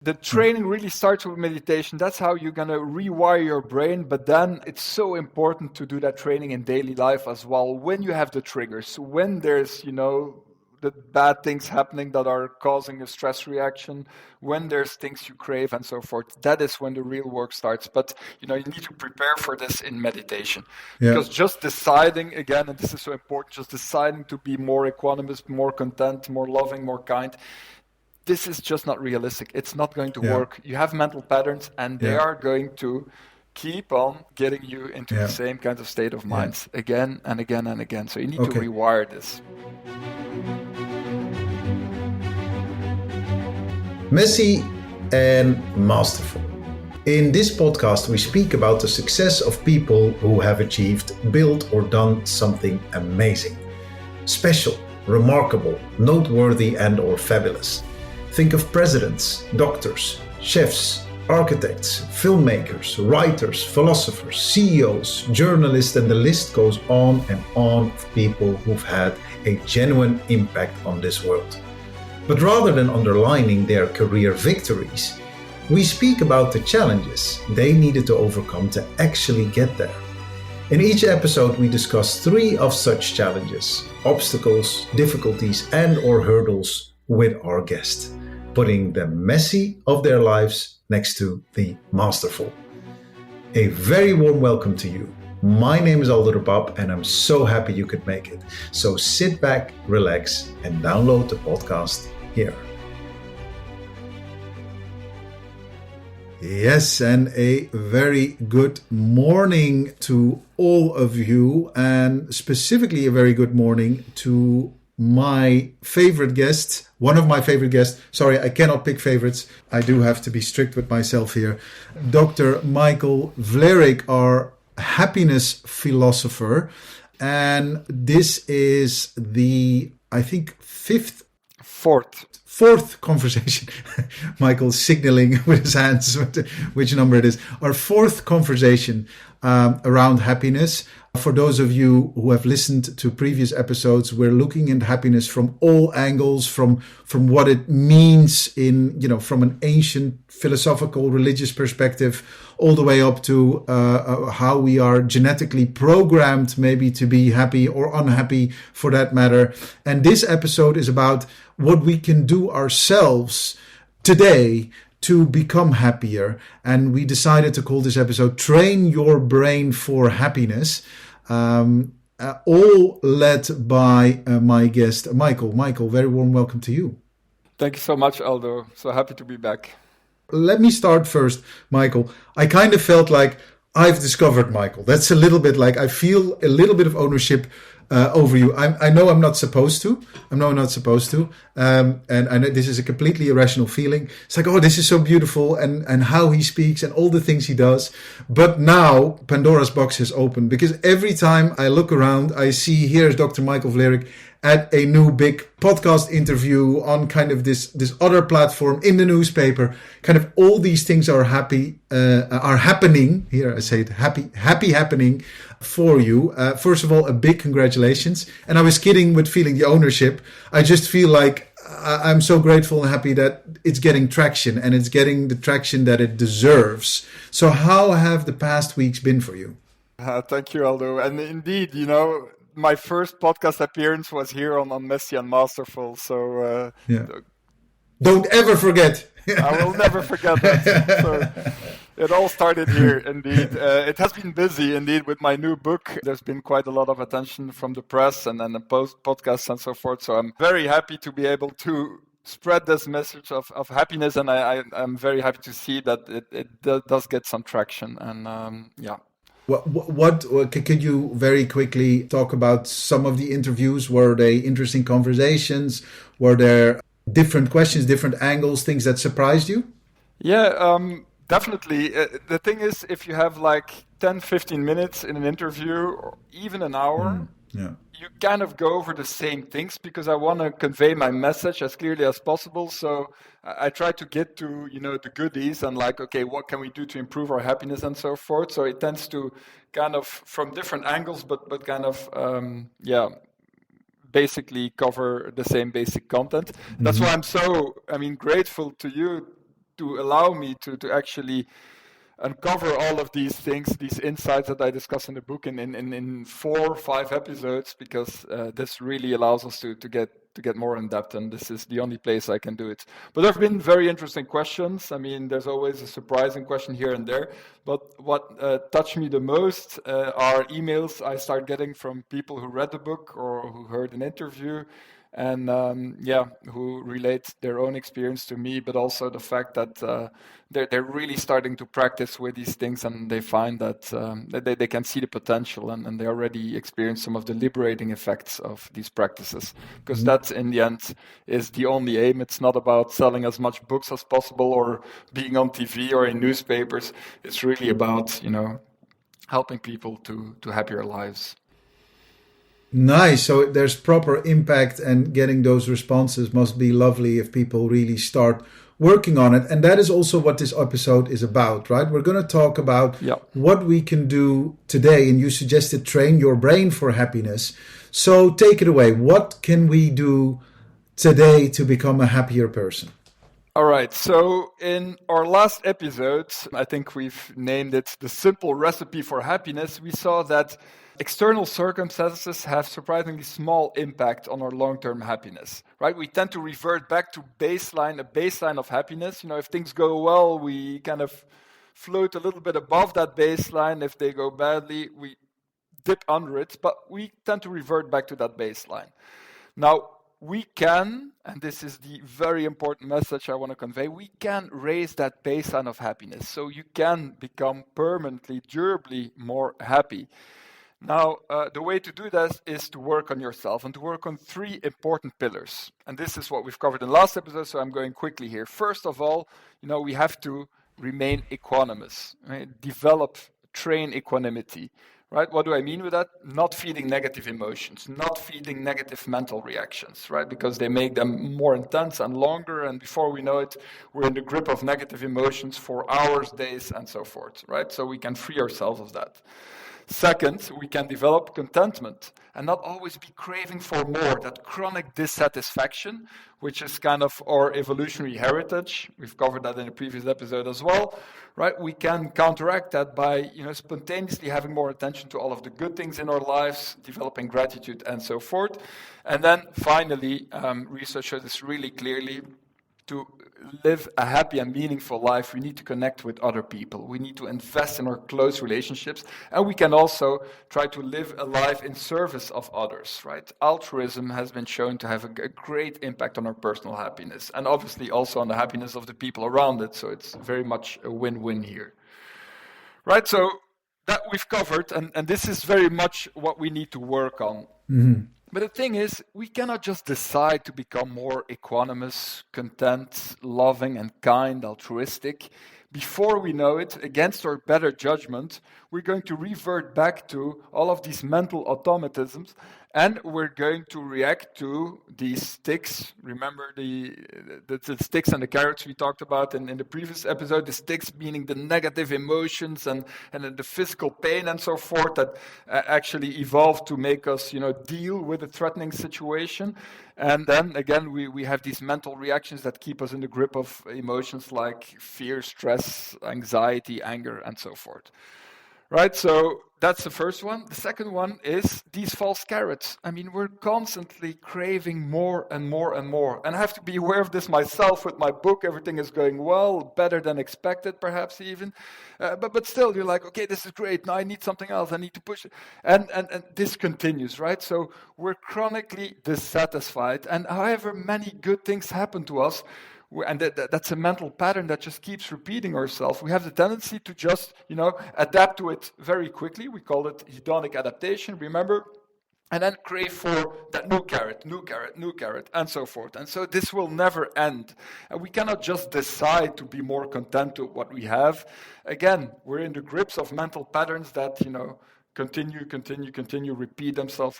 The training really starts with meditation. That's how you're going to rewire your brain. But then it's so important to do that training in daily life as well. When you have the triggers, when there's, the bad things happening that are causing a stress reaction, when there's things you crave and so forth, that is when the real work starts. But, you need to prepare for this in meditation. Because just deciding, again, and this is so important, just deciding to be more equanimous, more content, more loving, more kind, this is just not realistic. It's not going to work. You have mental patterns, and they are going to keep on getting you into the same kind of state of mind again and again and again. So you need to rewire this. Messy and masterful. In this podcast, we speak about the success of people who have achieved, built, or done something amazing, special, remarkable, noteworthy, and/or fabulous. Think of presidents, doctors, chefs, architects, filmmakers, writers, philosophers, CEOs, journalists, and the list goes on and on of people who've had a genuine impact on this world. But rather than underlining their career victories, we speak about the challenges they needed to overcome to actually get there. In each episode, we discuss 3 of such challenges, obstacles, difficulties, and/or hurdles with our guest, putting the messy of their lives next to the masterful. A very warm welcome to you. My name is Aldo and I'm so happy you could make it. So sit back, relax, and download the podcast here. Yes, and a very good morning to all of you, and specifically a very good morning to my favorite guest, one of my favorite guests. Sorry, I cannot pick favorites. I do have to be strict with myself here. Dr. Michael Vlerick, our happiness philosopher. And this is the, I think, fourth conversation. Michael's signaling with his hands which number it is. Our 4th conversation around happiness. For those of you who have listened to previous episodes, we're looking at happiness from all angles, from what it means in, from an ancient philosophical, religious perspective, all the way up to how we are genetically programmed maybe to be happy or unhappy for that matter. And this episode is about what we can do ourselves today to become happier. And we decided to call this episode Train Your Brain for Happiness. All led by my guest, Michael. Michael, very warm welcome to you. Thank you so much, Aldo. So happy to be back. Let me start first, Michael. I kind of felt like I've discovered Michael. That's a little bit like I feel a little bit of ownership over you. I know I'm not supposed to. And I know this is a completely irrational feeling. It's like, oh, this is so beautiful, and how he speaks and all the things he does. But now Pandora's box has opened, because every time I look around, I see here's Dr. Michael Vlerick at a new big podcast interview on kind of this other platform in the newspaper. Kind of all these things are happening. Here I say it, happy happening for you. First of all, a big congratulations. And I was kidding with feeling the ownership. I just feel like I'm so grateful and happy that it's getting traction, and it's getting the traction that it deserves. So how have the past weeks been for you? Thank you, Aldo. And indeed, my first podcast appearance was here on Messy and Masterful. So Don't ever forget. I will never forget that. So it all started here, indeed. It has been busy, indeed, with my new book. There's been quite a lot of attention from the press and the podcasts and so forth. So I'm very happy to be able to spread this message of happiness. And I'm very happy to see that it does get some traction. And What could you very quickly talk about some of the interviews? Were they interesting conversations? Were there different questions, different angles, things that surprised you? Yeah, definitely. The thing is, if you have like 10, 15 minutes in an interview, or even an hour, you kind of go over the same things, because I want to convey my message as clearly as possible. So I try to get to, the goodies and like, okay, what can we do to improve our happiness and so forth. So it tends to kind of from different angles, but kind of, basically cover the same basic content. That's why I'm so, grateful to you to allow me to actually uncover all of these things, these insights that I discuss in the book in 4 or 5 episodes, because this really allows us to get more in depth, and this is the only place I can do it. But there have been very interesting questions. I mean, there's always a surprising question here and there, but what touched me the most are emails I start getting from people who read the book or who heard an interview, and who relate their own experience to me, but also the fact that they're really starting to practice with these things, and they find that they can see the potential, and they already experience some of the liberating effects of these practices, because that in the end is the only aim. It's not about selling as much books as possible or being on TV or in newspapers. It's really about helping people to happier lives. Nice. So there's proper impact, and getting those responses must be lovely if people really start working on it. And that is also what this episode is about, right? We're going to talk about what we can do today. And you suggested train your brain for happiness. So take it away. What can we do today to become a happier person? All right, so in our last episode, I think we've named it The Simple Recipe for Happiness. We saw that external circumstances have surprisingly small impact on our long-term happiness, right? We tend to revert back to a baseline of happiness. If things go well, we kind of float a little bit above that baseline. If they go badly, we dip under it, but we tend to revert back to that baseline. Now, we can, and this is the very important message I want to convey, we can raise that baseline of happiness. So you can become permanently, durably more happy. Now, the way to do that is to work on yourself and to work on 3 important pillars. And this is what we've covered in the last episode, so I'm going quickly here. First of all, we have to remain equanimous, right? Train equanimity. Right? What do I mean with that? Not feeding negative emotions, not feeding negative mental reactions, right? Because they make them more intense and longer, and before we know it, we're in the grip of negative emotions for hours, days, and so forth, right? So we can free ourselves of that. Second, we can develop contentment and not always be craving for more, that chronic dissatisfaction, which is kind of our evolutionary heritage. We've covered that in a previous episode as well, right? We can counteract that by, spontaneously having more attention to all of the good things in our lives, developing gratitude, and so forth. And then finally, research shows this really clearly. To live a happy and meaningful life, we need to connect with other people. We need to invest in our close relationships. And we can also try to live a life in service of others, right? Altruism has been shown to have a great impact on our personal happiness, and obviously also on the happiness of the people around it. So it's very much a win-win here. Right, so that we've covered, and this is very much what we need to work on. Mm-hmm. But the thing is, we cannot just decide to become more equanimous, content, loving, and kind, altruistic. Before we know it, against our better judgment, we're going to revert back to all of these mental automatisms, and we're going to react to these sticks. Remember the sticks and the carrots we talked about in the previous episode, the sticks meaning the negative emotions and the physical pain and so forth that actually evolved to make us deal with a threatening situation. And then again, we have these mental reactions that keep us in the grip of emotions like fear, stress, anxiety, anger, and so forth. Right, so that's the first one. The second one is these false carrots. I mean, we're constantly craving more and more and more. And I have to be aware of this myself with my book. Everything is going well, better than expected, perhaps even. But still, you're like, okay, this is great. Now I need something else. I need to push it. And this continues, right? So we're chronically dissatisfied. And however many good things happen to us, and that's a mental pattern that just keeps repeating ourselves. We have the tendency to just, adapt to it very quickly. We call it hedonic adaptation, remember? And then crave for that new carrot, and so forth. And so this will never end. And we cannot just decide to be more content with what we have. Again, we're in the grips of mental patterns that, continue, repeat themselves.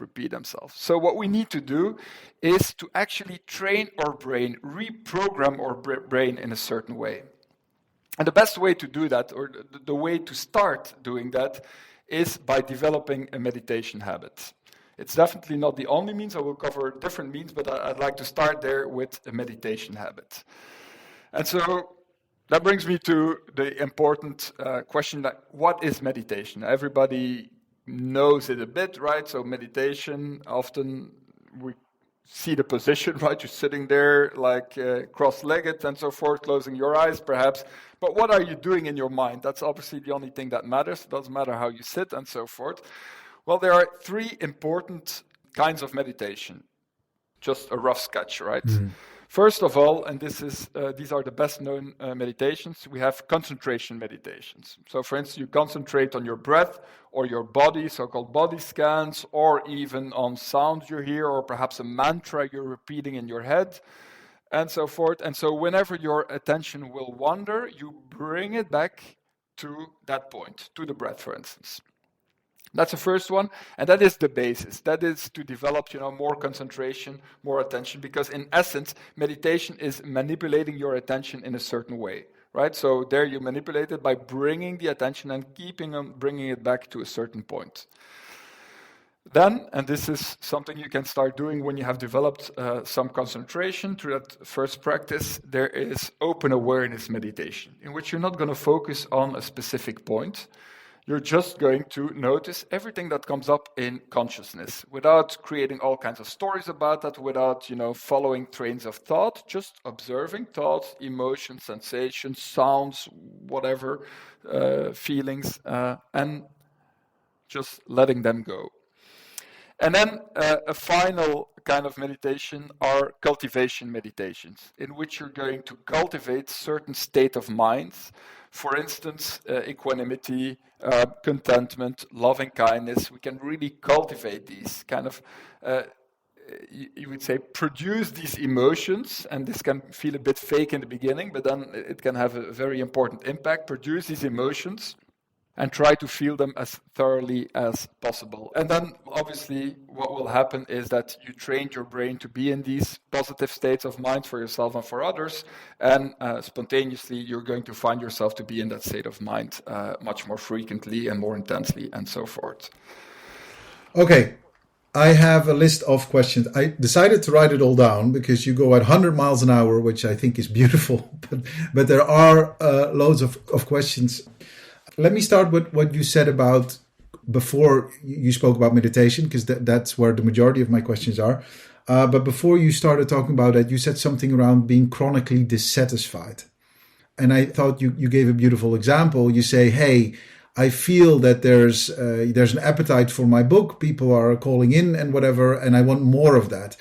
So what we need to do is to actually train our brain, reprogram our brain in a certain way. And the best way to do that, or the way to start doing that, is by developing a meditation habit. It's definitely not the only means. I will cover different means, but I'd like to start there with a meditation habit. And so That brings me to the important question that what is meditation? Everybody knows it a bit, right? So meditation, often we see the position, right? You're sitting there like cross-legged and so forth, closing your eyes perhaps. But what are you doing in your mind? That's obviously the only thing that matters. It doesn't matter how you sit and so forth. Well, there are three important kinds of meditation. Just a rough sketch, right? First of all, and these are the best known meditations, we have concentration meditations. So for instance, you concentrate on your breath or your body, so-called body scans, or even on sounds you hear, or perhaps a mantra you're repeating in your head, and so forth. And so whenever your attention will wander, you bring it back to that point, to the breath, for instance. That's the first one, and that is the basis. That is to develop, more concentration, more attention, because in essence, meditation is manipulating your attention in a certain way, right? So there you manipulate it by bringing the attention and bringing it back to a certain point. Then, and this is something you can start doing when you have developed some concentration through that first practice, there is open awareness meditation, in which you're not going to focus on a specific point. You're just going to notice everything that comes up in consciousness without creating all kinds of stories about that, without, following trains of thought, just observing thoughts, emotions, sensations, sounds, whatever, feelings, and just letting them go. And then a final kind of meditation are cultivation meditations, in which you're going to cultivate certain state of minds. For instance, equanimity, contentment, loving kindness. We can really cultivate these kind of, you would say, produce these emotions, and this can feel a bit fake in the beginning, but then it can have a very important impact. Produce these emotions and try to feel them as thoroughly as possible. And then, obviously, what will happen is that you train your brain to be in these positive states of mind for yourself and for others, and spontaneously, you're going to find yourself to be in that state of mind much more frequently and more intensely, and so forth. Okay, I have a list of questions. I decided to write it all down because you go at 100 miles an hour, which I think is beautiful, but there are loads of questions. Let me start with what you said about before you spoke about meditation, because that's where the majority of my questions are. But before you started talking about that, you said something around being chronically dissatisfied. And I thought you gave a beautiful example. You say, hey, I feel that there's an appetite for my book. People are calling in and whatever, and I want more of that.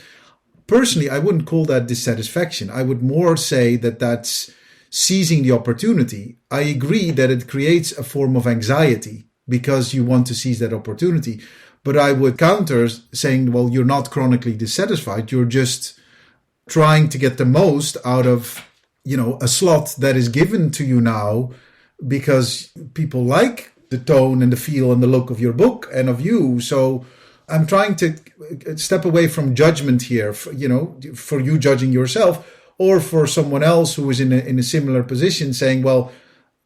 Personally, I wouldn't call that dissatisfaction. I would more say that that's seizing the opportunity. I agree that it creates a form of anxiety because you want to seize that opportunity. But I would counter saying, well, you're not chronically dissatisfied. You're just trying to get the most out of, a slot that is given to you now because people like the tone and the feel and the look of your book and of you. So I'm trying to step away from judgment here, for you judging yourself, or for someone else who is in a similar position saying, well,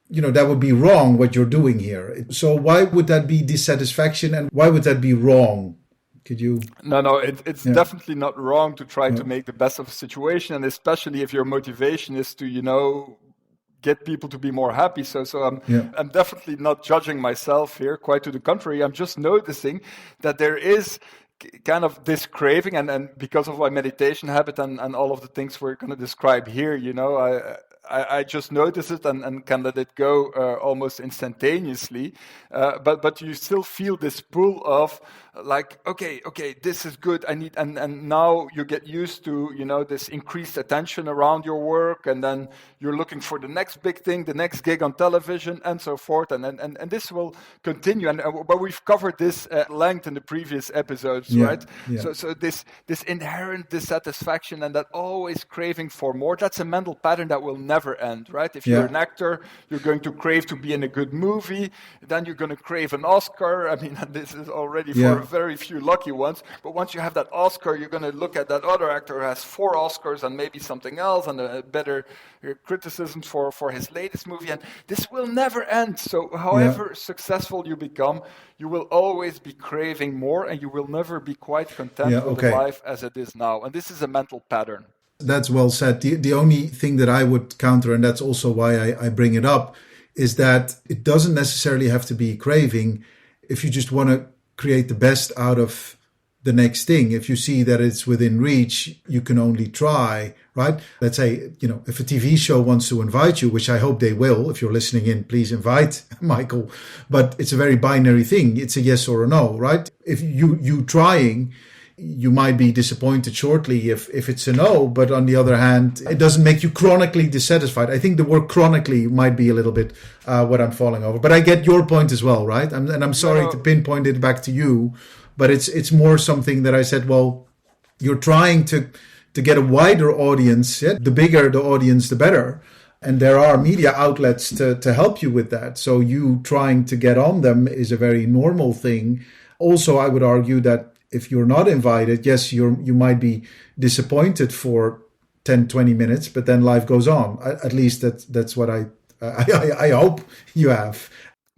that would be wrong what you're doing here. So why would that be dissatisfaction and why would that be wrong? Could you? No, it's definitely not wrong to try to make the best of a situation, and especially if your motivation is to, get people to be more happy. So I'm definitely not judging myself here. Quite to the contrary, I'm just noticing that there is kind of this craving, and because of my meditation habit and all of the things we're going to describe here, I just notice it and can let it go almost instantaneously. But you still feel this pull of like, okay, this is good. I need, and now you get used to, this increased attention around your work, and then you're looking for the next big thing, the next gig on television, and so forth. And this will continue. But we've covered this at length in the previous episodes, right? Yeah. So this inherent dissatisfaction and that always craving for more, that's a mental pattern that will never end, right? If you're an actor, you're going to crave to be in a good movie, then you're going to crave an Oscar. I mean, this is already for very few lucky ones, but once you have that Oscar, you're going to look at that other actor who has 4 Oscars and maybe something else and a better criticism for his latest movie, and this will never end. So however successful you become, you will always be craving more, and you will never be quite content with the life as it is now. And this is a mental pattern. That's well said. The only thing that I would counter, and that's also why I bring it up, is that it doesn't necessarily have to be craving. If you just want to create the best out of the next thing, if you see that it's within reach, you can only try, right? Let's say, if a TV show wants to invite you, which I hope they will, if you're listening in, please invite Michael. But it's a very binary thing. It's a yes or a no, right? If you trying, you might be disappointed shortly if it's a no, but on the other hand, it doesn't make you chronically dissatisfied. I think the word chronically might be a little bit what I'm falling over. But I get your point as well, right? And I'm sorry to pinpoint it back to you, but it's more something that I said, well, you're trying to get a wider audience. Yeah? The bigger the audience, the better. And there are media outlets to help you with that. So you trying to get on them is a very normal thing. Also, I would argue that if you're not invited, yes, you might be disappointed for 10, 20 minutes, but then life goes on. At least that's what I hope you have.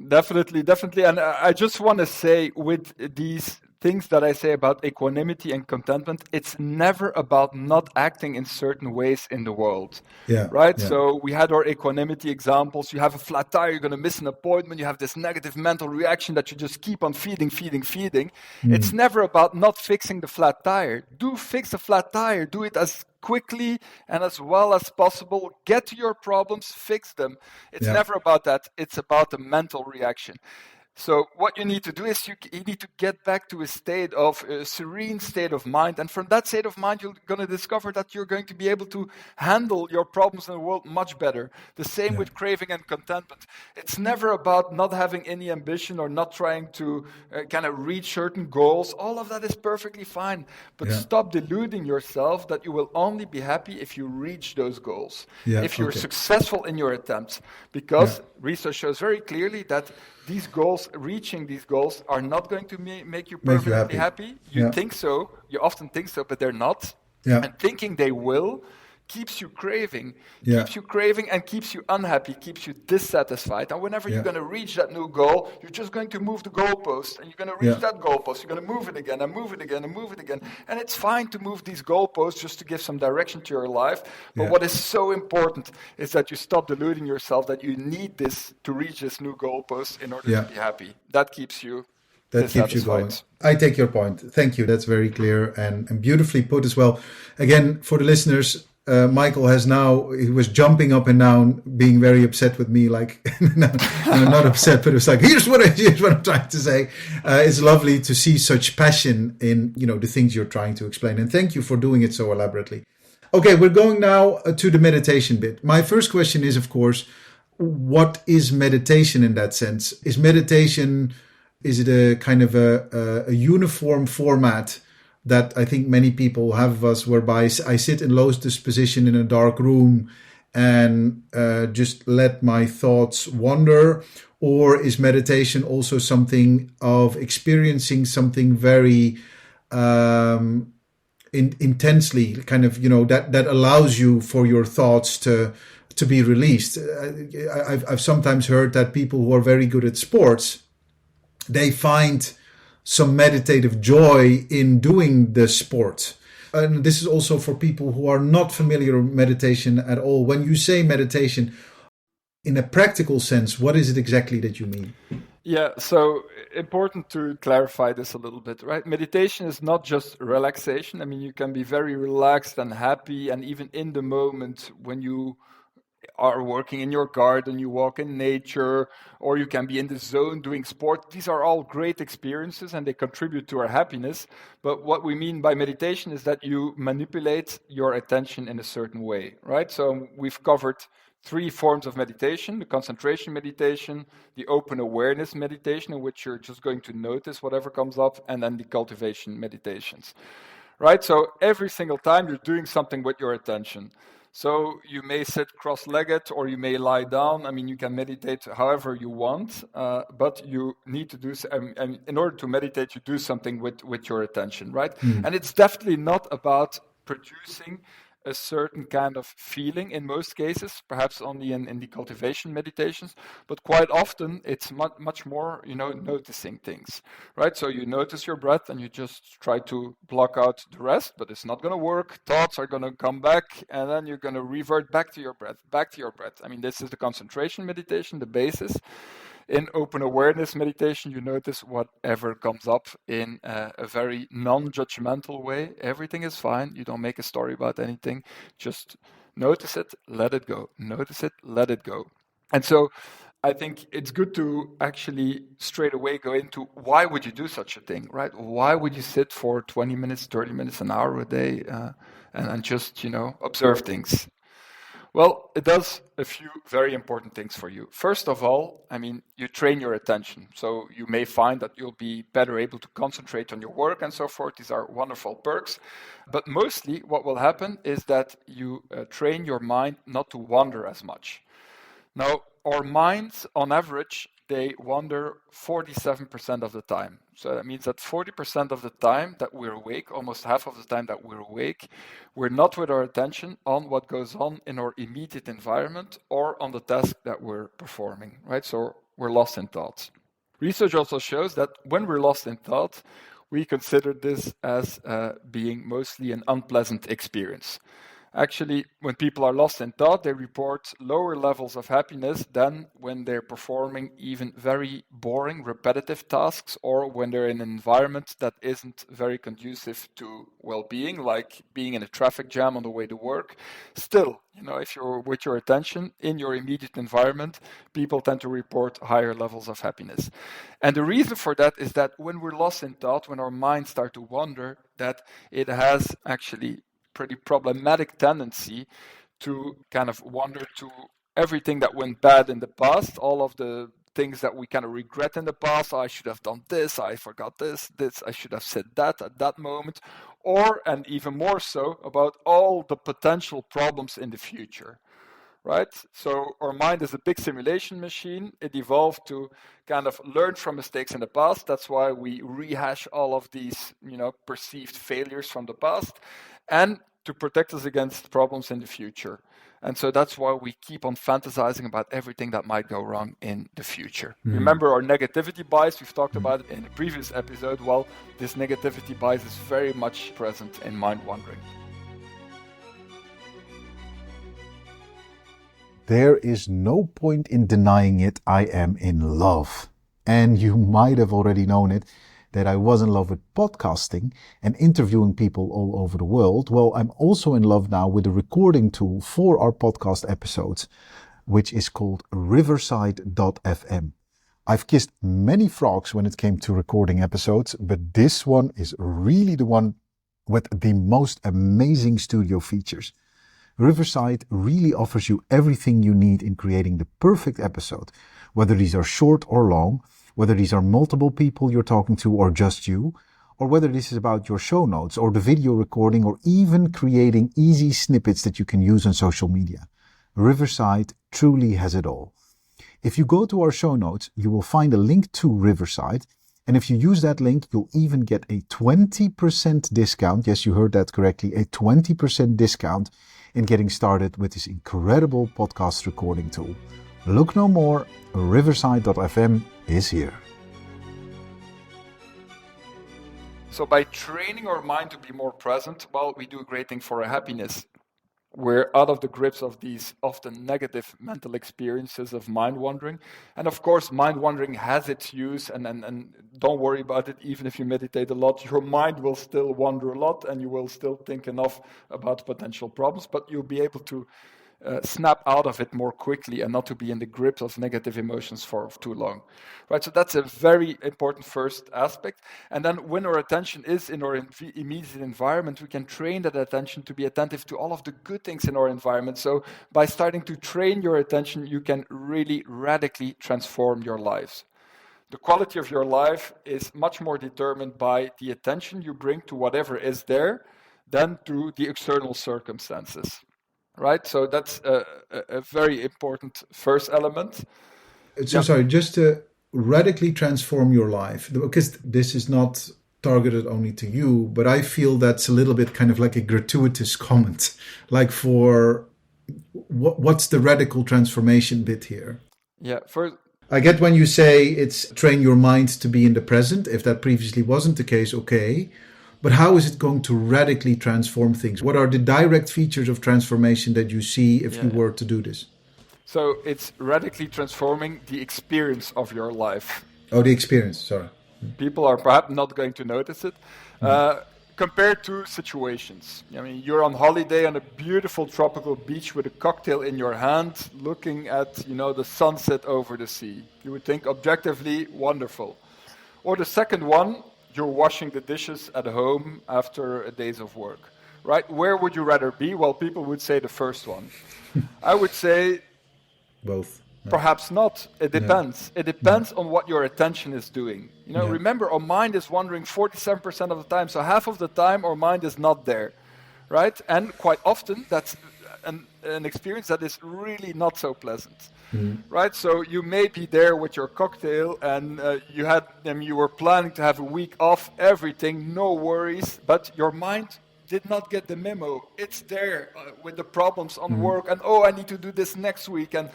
Definitely. And I just want to say, with these things that I say about equanimity and contentment, it's never about not acting in certain ways in the world. Yeah. Right? Yeah. So we had our equanimity examples. You have a flat tire, you're going to miss an appointment. You have this negative mental reaction that you just keep on feeding. It's never about not fixing the flat tire. Do fix the flat tire. Do it as quickly and as well as possible. Get to your problems, fix them. It's never about that. It's about the mental reaction. So what you need to do is you need to get back to a serene state of mind. And from that state of mind, you're going to discover that you're going to be able to handle your problems in the world much better. The same with craving and contentment. It's never about not having any ambition or not trying to kind of reach certain goals. All of that is perfectly fine. But stop deluding yourself that you will only be happy if you reach those goals. If you're successful in your attempts. Because research shows very clearly that reaching these goals are not going to make you permanently happy. You think so, you often think so, but they're not. And thinking they will keeps you craving, and keeps you unhappy, keeps you dissatisfied. And whenever you're going to reach that new goal, you're just going to move the goalpost, and you're going to reach that goalpost. You're going to move it again, and move it again, and move it again. And it's fine to move these goalposts just to give some direction to your life. But what is so important is that you stop deluding yourself that you need this to reach this new goalpost in order to be happy. That keeps you going. I take your point. Thank you. That's very clear and beautifully put as well. Again, for the listeners, Michael he was jumping up and down, being very upset with me, like, no, not upset, but it was like, here's what I'm trying to say. It's lovely to see such passion in, the things you're trying to explain. And thank you for doing it so elaborately. Okay, we're going now to the meditation bit. My first question is, of course, what is meditation in that sense? Is it a kind of a uniform format that I think many people have of us, whereby I sit in lotus position in a dark room and just let my thoughts wander? Or is meditation also something of experiencing something very intensely, kind of, that allows you for your thoughts to be released? I've sometimes heard that people who are very good at sports, they find some meditative joy in doing the sport. And this is also for people who are not familiar with meditation at all. When you say meditation, in a practical sense, what is it exactly that you mean? Yeah, so important to clarify this a little bit, right? Meditation is not just relaxation. I mean, you can be very relaxed and happy, and even in the moment when you are working in your garden, you walk in nature, or you can be in the zone doing sport. These are all great experiences and they contribute to our happiness. But what we mean by meditation is that you manipulate your attention in a certain way, right? So we've covered 3 forms of meditation: the concentration meditation, the open awareness meditation, in which you're just going to notice whatever comes up, and then the cultivation meditations, right? So every single time you're doing something with your attention. So you may sit cross-legged or you may lie down. I mean, you can meditate however you want, but you need to do, and in order to meditate, you do something with your attention, right? And it's definitely not about producing a certain kind of feeling in most cases, perhaps only in the cultivation meditations, but quite often it's much more, noticing things, right? So you notice your breath and you just try to block out the rest, but it's not going to work. Thoughts are going to come back, and then you're going to revert back to your breath, back to your breath. I mean, this is the concentration meditation, the basis. In open awareness meditation, you notice whatever comes up in a very non-judgmental way. Everything is fine. You don't make a story about anything. Just notice it, let it go. Notice it, let it go. And so I think it's good to actually straight away go into why would you do such a thing, right? Why would you sit for 20 minutes, 30 minutes, an hour a day and just, observe things? Well, it does a few very important things for you. First of all, I mean, you train your attention. So you may find that you'll be better able to concentrate on your work and so forth. These are wonderful perks. But mostly what will happen is that you train your mind not to wander as much. Now, our minds, on average, they wander 47% of the time. So that means that 40% of the time that we're awake, almost half of the time that we're awake, we're not with our attention on what goes on in our immediate environment or on the task that we're performing, right? So we're lost in thoughts. Research also shows that when we're lost in thought, we consider this as being mostly an unpleasant experience. Actually, when people are lost in thought, they report lower levels of happiness than when they're performing even very boring, repetitive tasks, or when they're in an environment that isn't very conducive to well-being, like being in a traffic jam on the way to work. Still, if you're with your attention in your immediate environment, people tend to report higher levels of happiness. And the reason for that is that when we're lost in thought, when our minds start to wander, that it has actually pretty problematic tendency to kind of wander to everything that went bad in the past, all of the things that we kind of regret in the past. I should have done this, I forgot this, I should have said that at that moment, or, and even more so, about all the potential problems in the future. Right? So our mind is a big simulation machine. It evolved to kind of learn from mistakes in the past. That's why we rehash all of these, perceived failures from the past, and to protect us against problems in the future. And so that's why we keep on fantasizing about everything that might go wrong in the future. Remember our negativity bias? We've talked about it in a previous episode. Well, this negativity bias is very much present in mind wandering. There is no point in denying it. I am in love. And you might have already known it, that I was in love with podcasting and interviewing people all over the world. Well, I'm also in love now with a recording tool for our podcast episodes, which is called Riverside.fm. I've kissed many frogs when it came to recording episodes, but this one is really the one with the most amazing studio features. Riverside really offers you everything you need in creating the perfect episode, whether these are short or long, whether these are multiple people you're talking to or just you, or whether this is about your show notes or the video recording or even creating easy snippets that you can use on social media. Riverside truly has it all. If you go to our show notes, you will find a link to Riverside, and if you use that link, you'll even get a 20% discount. Yes, you heard that correctly, a 20% discount in getting started with this incredible podcast recording tool. Look no more, Riverside.fm is here. So by training our mind to be more present, well, we do a great thing for our happiness. We're out of the grips of these often negative mental experiences of mind wandering. And of course, mind wandering has its use, and don't worry about it. Even if you meditate a lot, your mind will still wander a lot, and you will still think enough about potential problems, but you'll be able to snap out of it more quickly and not to be in the grips of negative emotions for too long, right? So that's a very important first aspect. And then when our attention is in our immediate environment, we can train that attention to be attentive to all of the good things in our environment. So by starting to train your attention, you can really radically transform your lives. The quality of your life is much more determined by the attention you bring to whatever is there than to the external circumstances. Right, so that's a very important first element. So sorry, just to radically transform your life, because this is not targeted only to you, but I feel that's a little bit kind of like a gratuitous comment. Like for what's the radical transformation bit here? Yeah, first, I get when you say it's train your mind to be in the present. If that previously wasn't the case, okay. But how is it going to radically transform things? What are the direct features of transformation that you see if you were to do this? So it's radically transforming the experience of your life. Oh, the experience, sorry. People are perhaps not going to notice it. Compared to situations. I mean, you're on holiday on a beautiful tropical beach with a cocktail in your hand, looking at, the sunset over the sea. You would think objectively wonderful. Or the second one, you're washing the dishes at home after a days of work, right? Where would you rather be? Well, people would say the first one. I would say both. Perhaps not. It depends. It depends on what your attention is doing. Remember, our mind is wandering 47% of the time. So half of the time, our mind is not there, right? And quite often, that's an experience that is really not so pleasant, right? So you may be there with your cocktail, and you were planning to have a week off, everything, no worries, but your mind did not get the memo. It's there with the problems on work, and I need to do this next week, and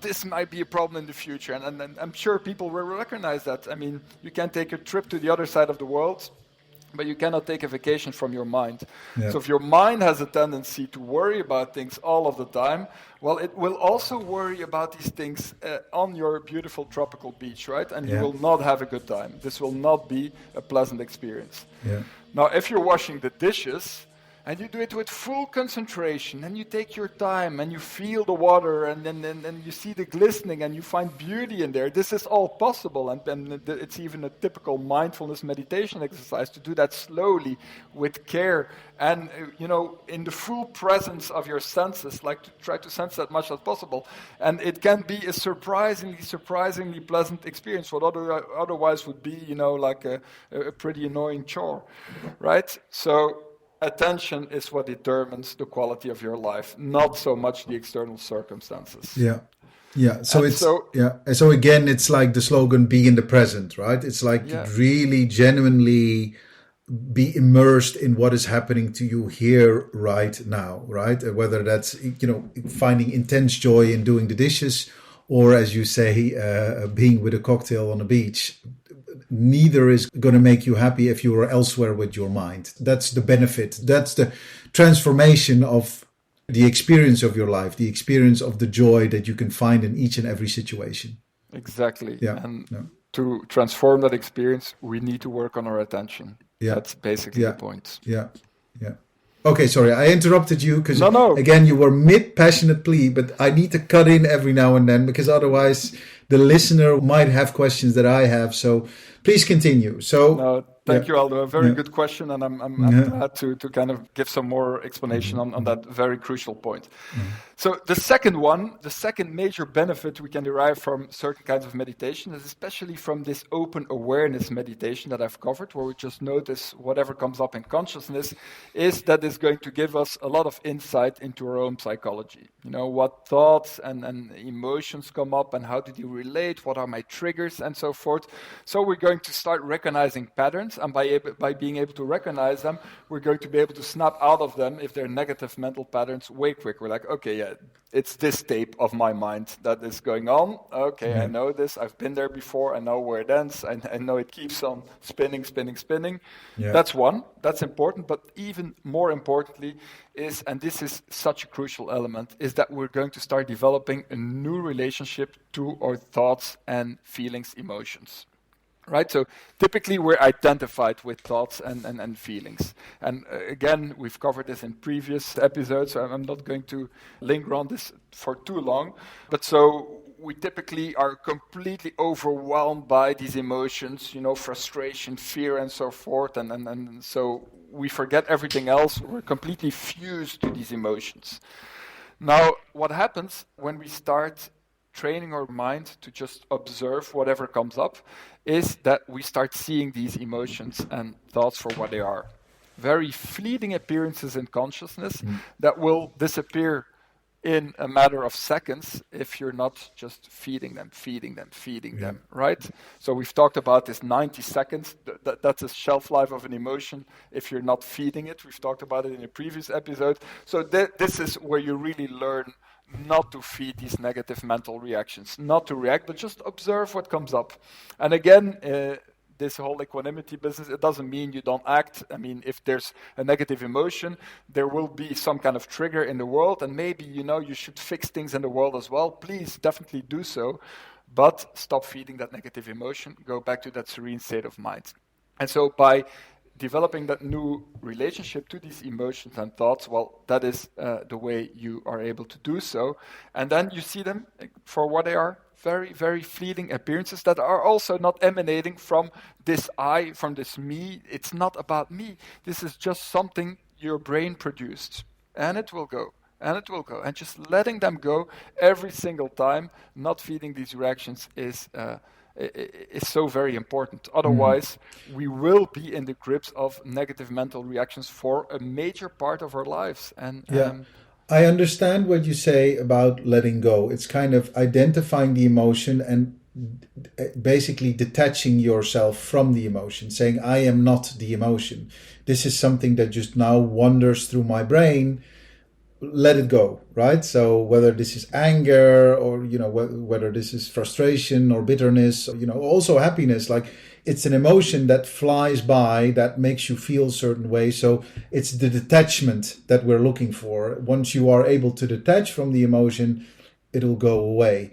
this might be a problem in the future. And I'm sure people will recognize that. I mean, you can take a trip to the other side of the world, but you cannot take a vacation from your mind. Yeah. So if your mind has a tendency to worry about things all of the time, well, it will also worry about these things on your beautiful tropical beach, right? And you will not have a good time. This will not be a pleasant experience. Yeah. Now, if you're washing the dishes, and you do it with full concentration, and you take your time, and you feel the water, and then you see the glistening, and you find beauty in there. This is all possible, and it's even a typical mindfulness meditation exercise to do that slowly, with care, and in the full presence of your senses, like to try to sense that much as possible. And it can be a surprisingly pleasant experience. What otherwise would be, like a pretty annoying chore, right? So attention is what determines the quality of your life, not so much the external circumstances. Yeah. So again, it's like the slogan, be in the present, right? It's like really genuinely be immersed in what is happening to you here right now, right? Whether that's, finding intense joy in doing the dishes, or as you say, being with a cocktail on a beach. Neither is going to make you happy if you are elsewhere with your mind. That's the benefit. That's the transformation of the experience of your life, the experience of the joy that you can find in each and every situation. Exactly. Yeah. And to transform that experience, we need to work on our attention. Yeah. That's basically the point. Yeah. Yeah. Okay, sorry, I interrupted you because, again, you were mid-passionate plea, but I need to cut in every now and then because otherwise the listener might have questions that I have. So please continue. So thank you, Aldo. A very good question, and I'm glad to kind of give some more explanation on that very crucial point. So the second major benefit we can derive from certain kinds of meditation is especially from this open awareness meditation that I've covered, where we just notice whatever comes up in consciousness, is that it's going to give us a lot of insight into our own psychology. What thoughts and emotions come up and how do they relate, what are my triggers and so forth. So we're going to start recognizing patterns, and by being able to recognize them, we're going to be able to snap out of them if they're negative mental patterns way quicker. We're like, okay, it's this tape of my mind that is going on. Okay, I know this. I've been there before. I know where it ends. I know it keeps on spinning. Yeah. That's one. That's important. But even more importantly is, and this is such a crucial element, is that we're going to start developing a new relationship to our thoughts and feelings, emotions. Right, so typically we're identified with thoughts and feelings. And again, we've covered this in previous episodes, so I'm not going to linger on this for too long. But so we typically are completely overwhelmed by these emotions, frustration, fear, and so forth. And so we forget everything else. We're completely fused to these emotions. Now, what happens when we start training our mind to just observe whatever comes up is that we start seeing these emotions and thoughts for what they are. Very fleeting appearances in consciousness that will disappear in a matter of seconds if you're not just feeding them, right? So we've talked about this 90 seconds. That's a shelf life of an emotion if you're not feeding it. We've talked about it in a previous episode. So this is where you really learn not to feed these negative mental reactions, not to react, but just observe what comes up. And again, this whole equanimity business, it doesn't mean you don't act. I mean, if there's a negative emotion, there will be some kind of trigger in the world, and maybe, you should fix things in the world as well. Please, definitely do so, but stop feeding that negative emotion. Go back to that serene state of mind. And so by developing that new relationship to these emotions and thoughts, well, that is the way you are able to do so. And then you see them for what they are, very, very fleeting appearances that are also not emanating from this I, from this me. It's not about me. This is just something your brain produced. And it will go. And it will go. And just letting them go every single time, not feeding these reactions is so very important. Otherwise, we will be in the grips of negative mental reactions for a major part of our lives. And I understand what you say about letting go. It's kind of identifying the emotion and basically detaching yourself from the emotion, saying, I am not the emotion. This is something that just now wanders through my brain. Let it go, right? So whether this is anger or, whether this is frustration or bitterness, also happiness, like it's an emotion that flies by, that makes you feel a certain way. So it's the detachment that we're looking for. Once you are able to detach from the emotion, it'll go away.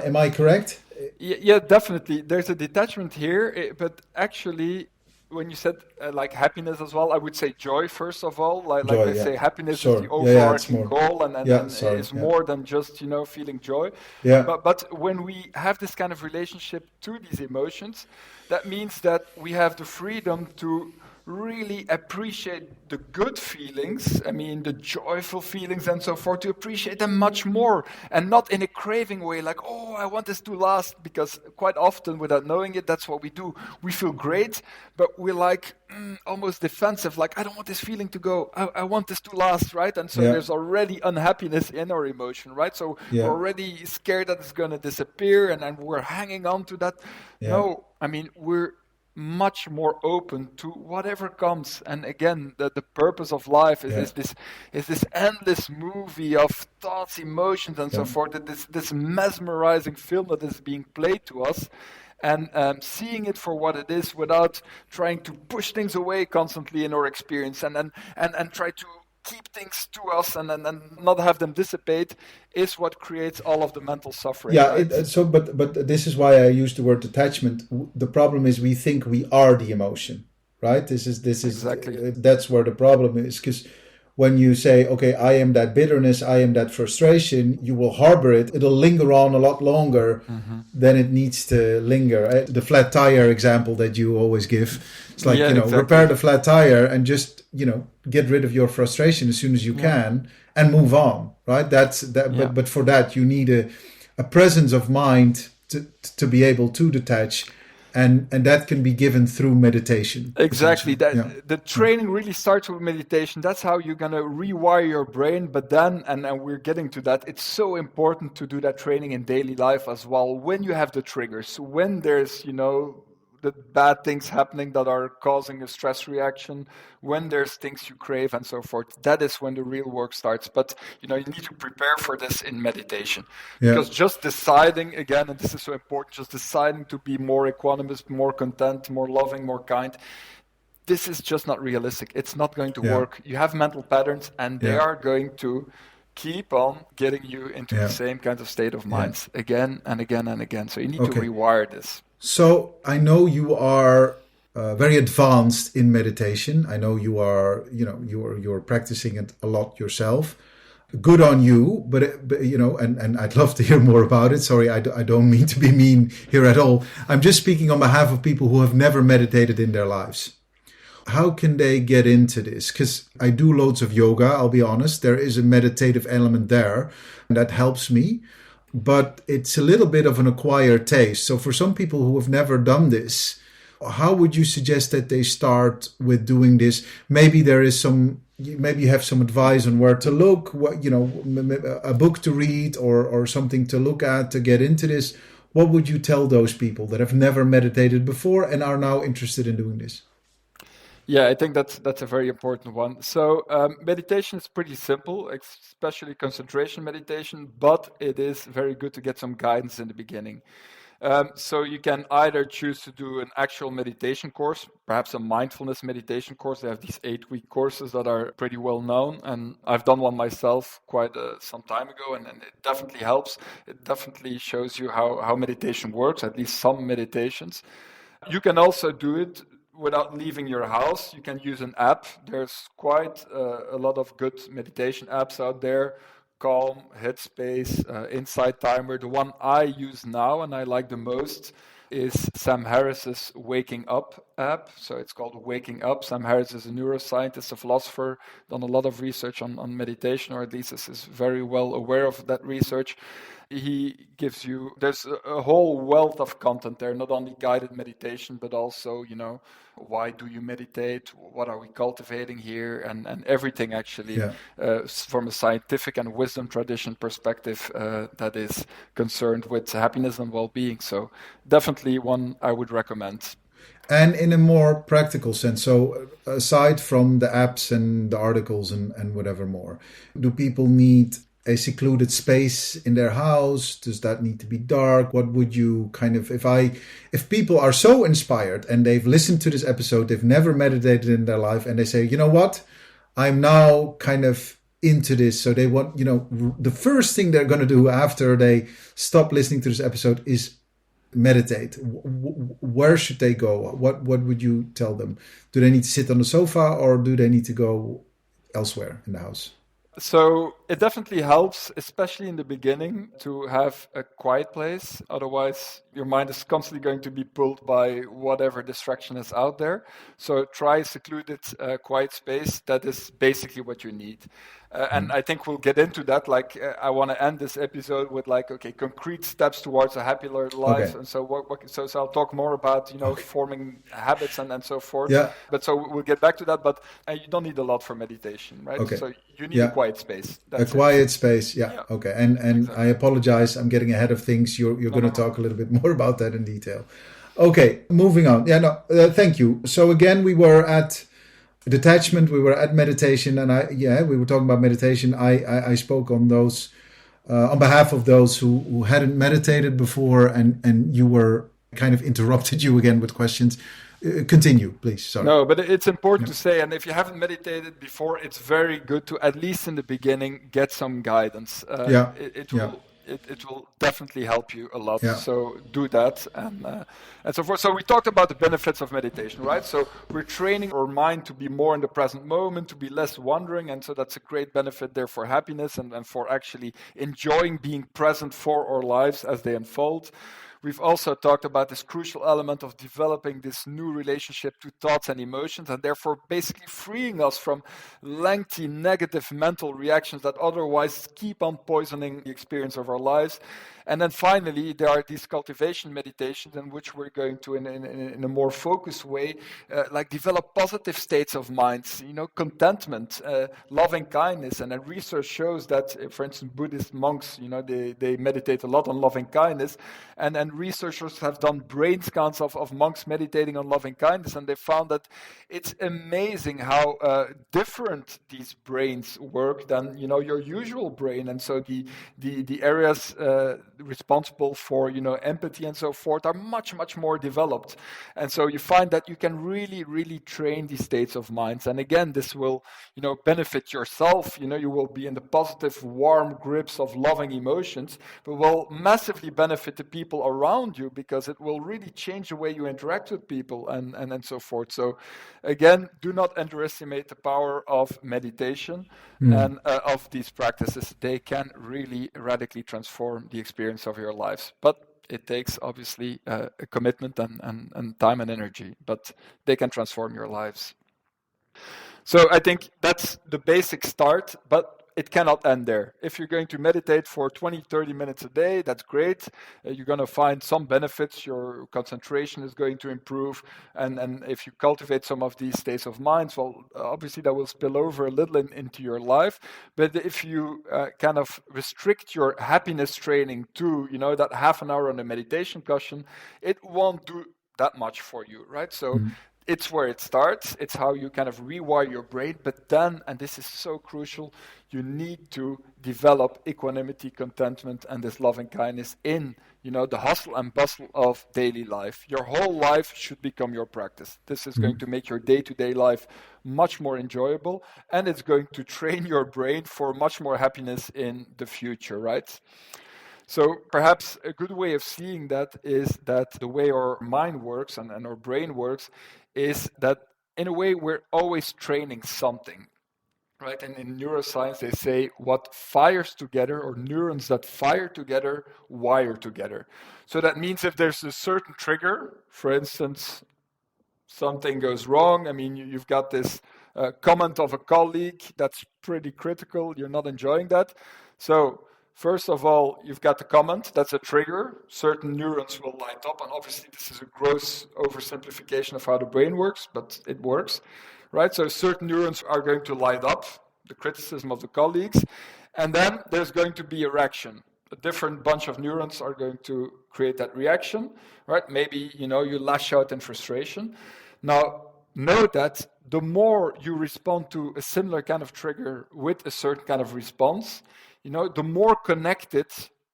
Am I correct? Yeah, definitely. There's a detachment here, but actually, when you said like happiness as well, I would say joy first of all. Like Joy, I say, happiness Sure. is the overarching more. goal, and it's more than just feeling joy. Yeah. But when we have this kind of relationship to these emotions, that means that we have the freedom to really appreciate the good feelings, I mean the joyful feelings and so forth, to appreciate them much more, and not in a craving way like, oh, I want this to last, because quite often without knowing it, that's what we do. We feel great, but we're like almost defensive, like I don't want this feeling to go, I want this to last, right? And so there's already unhappiness in our emotion, right? So we're already scared that it's going to disappear, and we're hanging on to that. No, I mean, we're much more open to whatever comes. And again, the purpose of life is this endless movie of thoughts, emotions, and so forth. This mesmerizing film that is being played to us, and seeing it for what it is without trying to push things away constantly in our experience, and try to keep things to us and not have them dissipate, is what creates all of the mental suffering. Yeah, right? But this is why I use the word detachment. The problem is we think we are the emotion, right? This is Exactly. That's where the problem is, because when you say, okay, I am that bitterness, I am that frustration, you will harbor it. It'll linger on a lot longer than it needs to linger. The flat tire example that you always give. It's like, exactly. repair the flat tire and just, get rid of your frustration as soon as you can and move on, right? But for that, you need a presence of mind to be able to detach. And that can be given through meditation. Exactly. The training really starts with meditation. That's how you're going to rewire your brain. But then, and we're getting to that, it's so important to do that training in daily life as well. When you have the triggers, when there's, the bad things happening that are causing a stress reaction, when there's things you crave and so forth, that is when the real work starts. But you need to prepare for this in meditation, because just deciding, again, and this is so important, just deciding to be more equanimous, more content, more loving, more kind, this is just not realistic. It's not going to work. You have mental patterns, and they are going to keep on getting you into the same kind of state of mind again and again and again. So you need to rewire this. So I know you are very advanced in meditation. I know you are, you're practicing it a lot yourself. Good on you, but and I'd love to hear more about it. Sorry, I don't mean to be mean here at all. I'm just speaking on behalf of people who have never meditated in their lives. How can they get into this? Because I do loads of yoga, I'll be honest. There is a meditative element there, and that helps me. But it's a little bit of an acquired taste. So for some people who have never done this, how would you suggest that they start with doing this? Maybe there is some maybe you have some advice on where to look, what, a book to read or something to look at to get into this, what would you tell those people that have never meditated before and are now interested in doing this? Yeah, I think that's a very important one. So meditation is pretty simple, especially concentration meditation, but it is very good to get some guidance in the beginning. So you can either choose to do an actual meditation course, perhaps a mindfulness meditation course. They have these 8-week courses that are pretty well known, and I've done one myself quite some time ago, and it definitely helps. It definitely shows you how meditation works, at least some meditations. You can also do it without leaving your house. You can use an app. There's quite a lot of good meditation apps out there. Calm, Headspace, Insight Timer. The one I use now and I like the most is Sam Harris's Waking Up app. So it's called Waking Up. Sam Harris is a neuroscientist, a philosopher, done a lot of research on meditation, or at least is very well aware of that research. He gives you, there's a whole wealth of content there, not only guided meditation, but also, why do you meditate? What are we cultivating here? And everything actually Yeah. From a scientific and wisdom tradition perspective that is concerned with happiness and well-being. So definitely one I would recommend. And in a more practical sense, so aside from the apps and the articles and whatever more, do people need a secluded space in their house? Does that need to be dark? What would you kind of, if people are so inspired and they've listened to this episode, they've never meditated in their life, and they say, you know what, I'm now kind of into this. So they want, the first thing they're going to do after they stop listening to this episode is meditate. Where should they go? What would you tell them? Do they need to sit on the sofa or do they need to go elsewhere in the house? So it definitely helps, especially in the beginning, to have a quiet place. Otherwise, your mind is constantly going to be pulled by whatever distraction is out there. So try a secluded, quiet space. That is basically what you need. And I think we'll get into that. I want to end this episode with okay, concrete steps towards a happier life. Okay. And so I'll talk more about, Okay. forming habits and so forth. Yeah. But so we'll get back to that. But you don't need a lot for meditation, right? Okay. So you need a Yeah. quiet space. A That's quiet it. space. Yeah. Yeah, Okay. And exactly. I apologize. I'm getting ahead of things. You're No, going no, to no. talk a little bit more about that in detail. Okay. Moving on. Yeah. No. Thank you. So again, we were at detachment. We were at meditation, and we were talking about meditation. I spoke on those on behalf of those who hadn't meditated before, and you were kind of interrupted you again with questions. Continue, please. Sorry. No, but it's important Yeah. to say, and if you haven't meditated before, it's very good to, at least in the beginning, get some guidance. Yeah. It Yeah. will it will definitely help you a lot. Yeah. So do that and so forth. So we talked about the benefits of meditation, right? So we're training our mind to be more in the present moment, to be less wandering, and so that's a great benefit there for happiness and for actually enjoying being present for our lives as they unfold. We've also talked about this crucial element of developing this new relationship to thoughts and emotions, and therefore basically freeing us from lengthy negative mental reactions that otherwise keep on poisoning the experience of our lives. And then finally, there are these cultivation meditations in which we're going to, in a more focused way, develop positive states of mind, contentment, loving kindness. And then research shows that, for instance, Buddhist monks, they meditate a lot on loving kindness. And researchers have done brain scans of monks meditating on loving kindness, and they found that it's amazing how different these brains work than your usual brain. And so the areas responsible for empathy and so forth are much more developed, and so you find that you can really train these states of minds. And again, this will benefit yourself. You will be in the positive warm grips of loving emotions, but will massively benefit the people around you because it will really change the way you interact with people and so forth. So again, do not underestimate the power of meditation and of these practices. They can really radically transform the experience of your lives. But it takes obviously a commitment and time and energy, but they can transform your lives. So I think that's the basic start. But it cannot end there. If you're going to meditate for 20, 30 minutes a day, that's great. You're going to find some benefits. Your concentration is going to improve. And if you cultivate some of these states of mind, well, obviously that will spill over a little into your life. But if you kind of restrict your happiness training to, that half an hour on the meditation cushion, it won't do that much for you, right? So it's where it starts. It's how you kind of rewire your brain. But then, and this is so crucial, you need to develop equanimity, contentment, and this loving kindness in, the hustle and bustle of daily life. Your whole life should become your practice. This is going to make your day-to-day life much more enjoyable, and it's going to train your brain for much more happiness in the future, right? So perhaps a good way of seeing that is that the way our mind works and our brain works is that in a way we're always training something, right? And in neuroscience they say what fires together, or neurons that fire together, wire together. So that means if there's a certain trigger, for instance, something goes wrong. I mean, you've got this comment of a colleague that's pretty critical. You're not enjoying that. So first of all, you've got the comment. That's a trigger. Certain neurons will light up. And obviously, this is a gross oversimplification of how the brain works, but it works, right? So certain neurons are going to light up, the criticism of the colleagues. And then there's going to be a reaction. A different bunch of neurons are going to create that reaction, right? Maybe, you lash out in frustration. Now, note that the more you respond to a similar kind of trigger with a certain kind of response, the more connected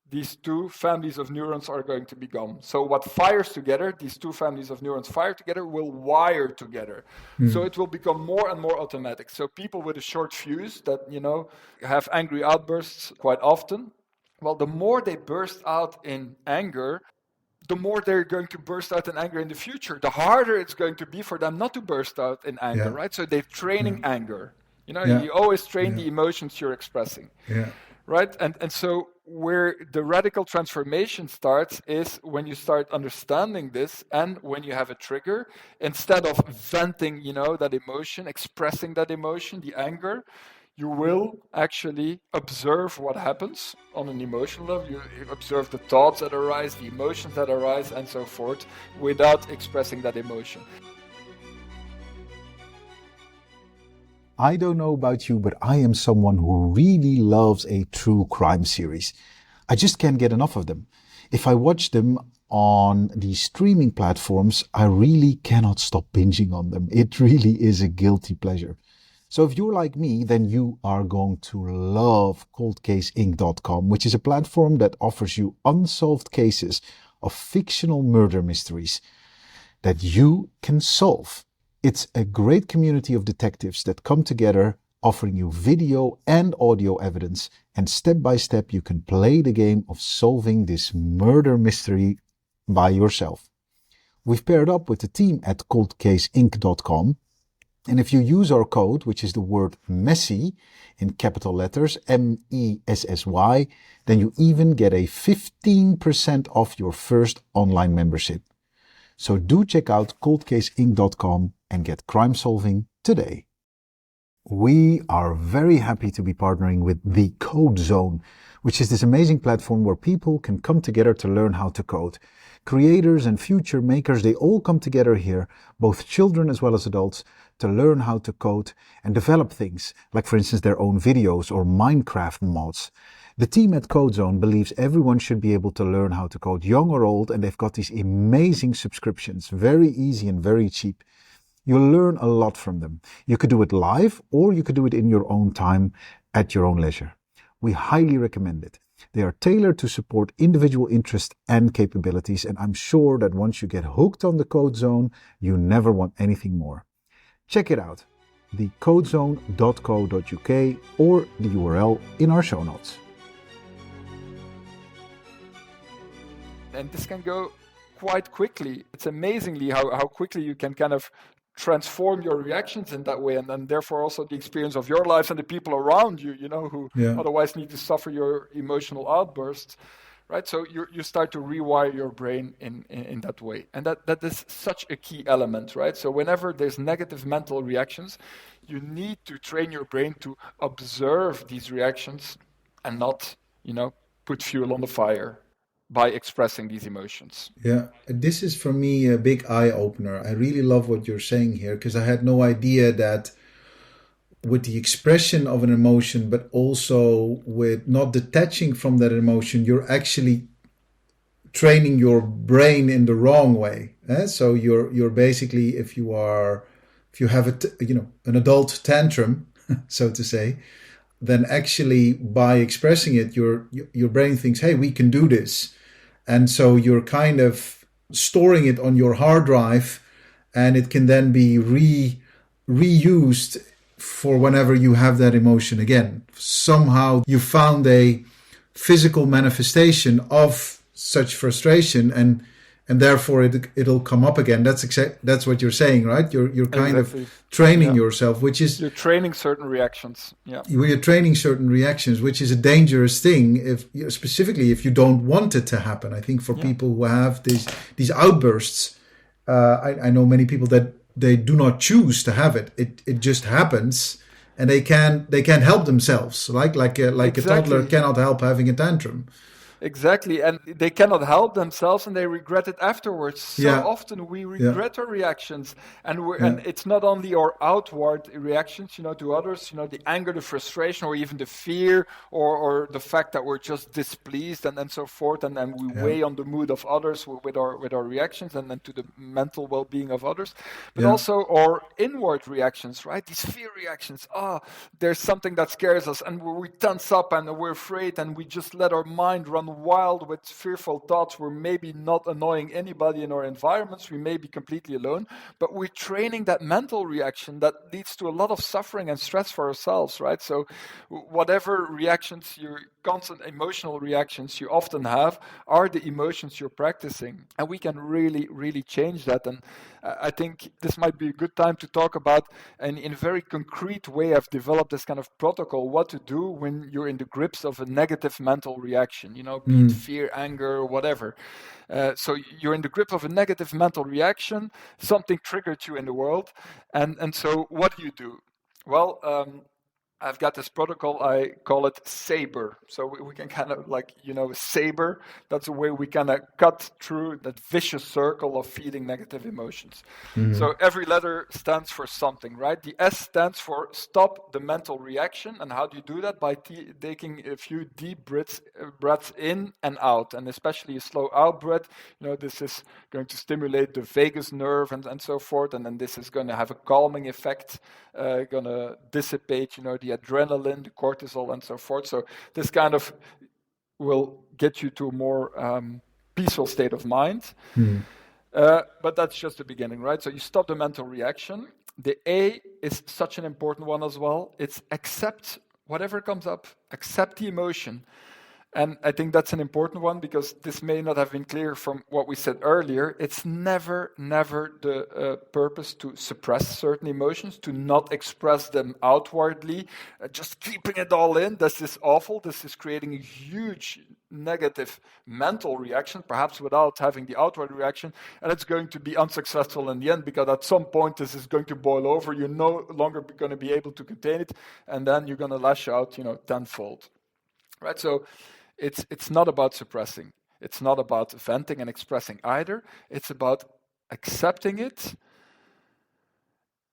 these two families of neurons are going to become. So what fires together, these two families of neurons fire together, will wire together. So it will become more and more automatic. So people with a short fuse that, have angry outbursts quite often, well, the more they burst out in anger, the more they're going to burst out in anger in the future. The harder it's going to be for them not to burst out in anger, right? So they're training anger. You always train the emotions you're expressing. Right? And so where the radical transformation starts is when you start understanding this, and when you have a trigger, instead of venting, that emotion, expressing that emotion, the anger, you will actually observe what happens on an emotional level. You observe the thoughts that arise, the emotions that arise, and so forth, without expressing that emotion. I don't know about you, but I am someone who really loves a true crime series. I just can't get enough of them. If I watch them on the streaming platforms, I really cannot stop binging on them. It really is a guilty pleasure. So if you're like me, then you are going to love coldcaseinc.com, which is a platform that offers you unsolved cases of fictional murder mysteries that you can solve. It's a great community of detectives that come together, offering you video and audio evidence, and step by step you can play the game of solving this murder mystery by yourself. We've paired up with the team at coldcaseinc.com, and if you use our code, which is the word MESSY in capital letters, MESSY, then you even get a 15% off your first online membership. So do check out coldcaseinc.com and get crime solving today. We are very happy to be partnering with the Code Zone, which is this amazing platform where people can come together to learn how to code. Creators and future makers, they all come together here, both children as well as adults, to learn how to code and develop things, like for instance their own videos or Minecraft mods. The team at CodeZone believes everyone should be able to learn how to code, young or old, and they've got these amazing subscriptions, very easy and very cheap. You'll learn a lot from them. You could do it live, or you could do it in your own time at your own leisure. We highly recommend it. They are tailored to support individual interests and capabilities, and I'm sure that once you get hooked on the Code Zone, you never want anything more. Check it out, thecodezone.co.uk, or the URL in our show notes. And this can go quite quickly. It's amazingly how quickly you can kind of transform your reactions in that way, and therefore also the experience of your lives and the people around you, who otherwise need to suffer your emotional outbursts, right? So you start to rewire your brain in that way. And that is such a key element, right? So whenever there's negative mental reactions, you need to train your brain to observe these reactions and not, put fuel on the fire by expressing these emotions. Yeah, this is for me a big eye opener. I really love what you're saying here because I had no idea that with the expression of an emotion, but also with not detaching from that emotion, you're actually training your brain in the wrong way. So you're basically, if you have an adult tantrum, so to say, then actually by expressing it, your brain thinks, hey, we can do this. And so you're kind of storing it on your hard drive, and it can then be reused for whenever you have that emotion again. Somehow you found a physical manifestation of such frustration, and therefore it'll come up again. That's what you're saying, right? You're kind Exactly. of training Yeah. yourself, which is You're training certain reactions. Yeah. you're training certain reactions, which is a dangerous thing if specifically if you don't want it to happen. I think for people who have these outbursts, I know many people that they do not choose to have it. It just happens, and they can't help themselves. Like a toddler Exactly. cannot help having a tantrum. Exactly, and they cannot help themselves, and they regret it afterwards. So Yeah. often we Yeah. regret our reactions, and Yeah. and it's not only our outward reactions, to others, the anger, the frustration, or even the fear, or the fact that we're just displeased, and so forth, and then we Yeah. weigh on the mood of others with our reactions, and then to the mental well-being of others, but Yeah. also our inward reactions, right? These fear reactions. There's something that scares us, and we tense up, and we're afraid, and we just let our mind run wild with fearful thoughts. We're maybe not annoying anybody in our environments. We may be completely alone, but we're training that mental reaction that leads to a lot of suffering and stress for ourselves, right? So whatever reactions, your constant emotional reactions you often have are the emotions you're practicing. And we can really, really change that. And I think this might be a good time to talk about, and in a very concrete way, I've developed this kind of protocol, what to do when you're in the grips of a negative mental reaction, be it fear, anger, whatever. So you're in the grip of a negative mental reaction, something triggered you in the world, and so what do? Well, I've got this protocol, I call it Saber. So we can kind of Saber, that's a way we kind of cut through that vicious circle of feeding negative emotions. So every letter stands for something, right? The S stands for stop the mental reaction. And how do you do that? By taking a few deep breaths in and out, and especially a slow out breath. This is going to stimulate the vagus nerve and so forth. And then this is going to have a calming effect, going to dissipate, the adrenaline, the cortisol, and so forth. So this kind of will get you to a more peaceful state of mind. But that's just the beginning, right? So you stop the mental reaction. The A is such an important one as well. It's accept whatever comes up, accept the emotion. And I think that's an important one because this may not have been clear from what we said earlier. It's never the purpose to suppress certain emotions, to not express them outwardly, just keeping it all in. This is awful. This is creating a huge negative mental reaction, perhaps without having the outward reaction. And it's going to be unsuccessful in the end because at some point this is going to boil over. You're no longer going to be able to contain it. And then you're going to lash out, tenfold. Right? So it's not about suppressing. It's not about venting and expressing either. It's about accepting it.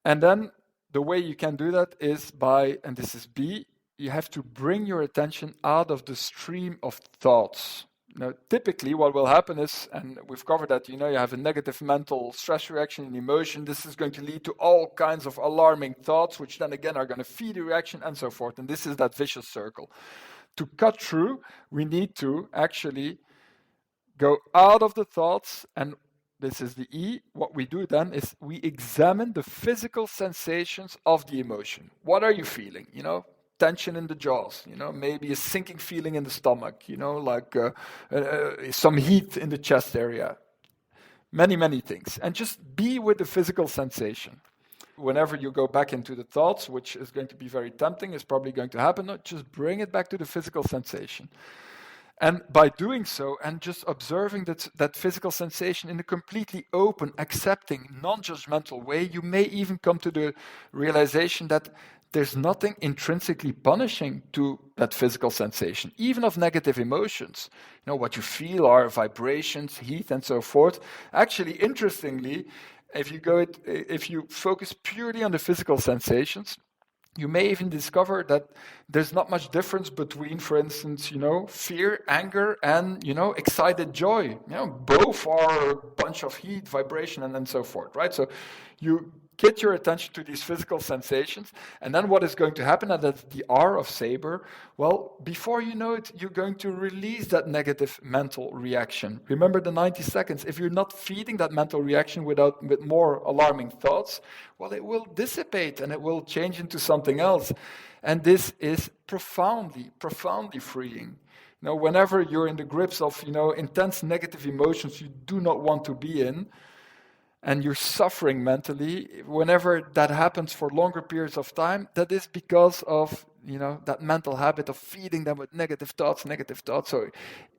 And then the way you can do that is by, and this is B, you have to bring your attention out of the stream of thoughts. Now, typically what will happen is, and we've covered that, you have a negative mental stress reaction and emotion. This is going to lead to all kinds of alarming thoughts, which then again are going to feed the reaction and so forth. And this is that vicious circle. To cut through, we need to actually go out of the thoughts, and this is the E. What we do then is we examine the physical sensations of the emotion. What are you feeling? Tension in the jaws, maybe a sinking feeling in the stomach, like some heat in the chest area. Many things. And just be with the physical sensation. Whenever you go back into the thoughts, which is going to be very tempting, is probably going to happen, just bring it back to the physical sensation. And by doing so and just observing that physical sensation in a completely open, accepting, non-judgmental way, you may even come to the realization that there's nothing intrinsically punishing to that physical sensation, even of negative emotions. You know, what you feel are vibrations, heat, and so forth. Actually, interestingly, if you focus purely on the physical sensations, you may even discover that there's not much difference between, for instance, fear, anger, and, excited joy. Both are a bunch of heat, vibration, and so forth, right? So you get your attention to these physical sensations, and then what is going to happen, and that's the R of Saber, well, before you know it, you're going to release that negative mental reaction. Remember the 90 seconds. If you're not feeding that mental reaction with more alarming thoughts, well, it will dissipate and it will change into something else. And this is profoundly, profoundly freeing. Whenever you're in the grips of, intense negative emotions you do not want to be in, and you're suffering mentally, whenever that happens for longer periods of time, that is because of, that mental habit of feeding them with negative thoughts. So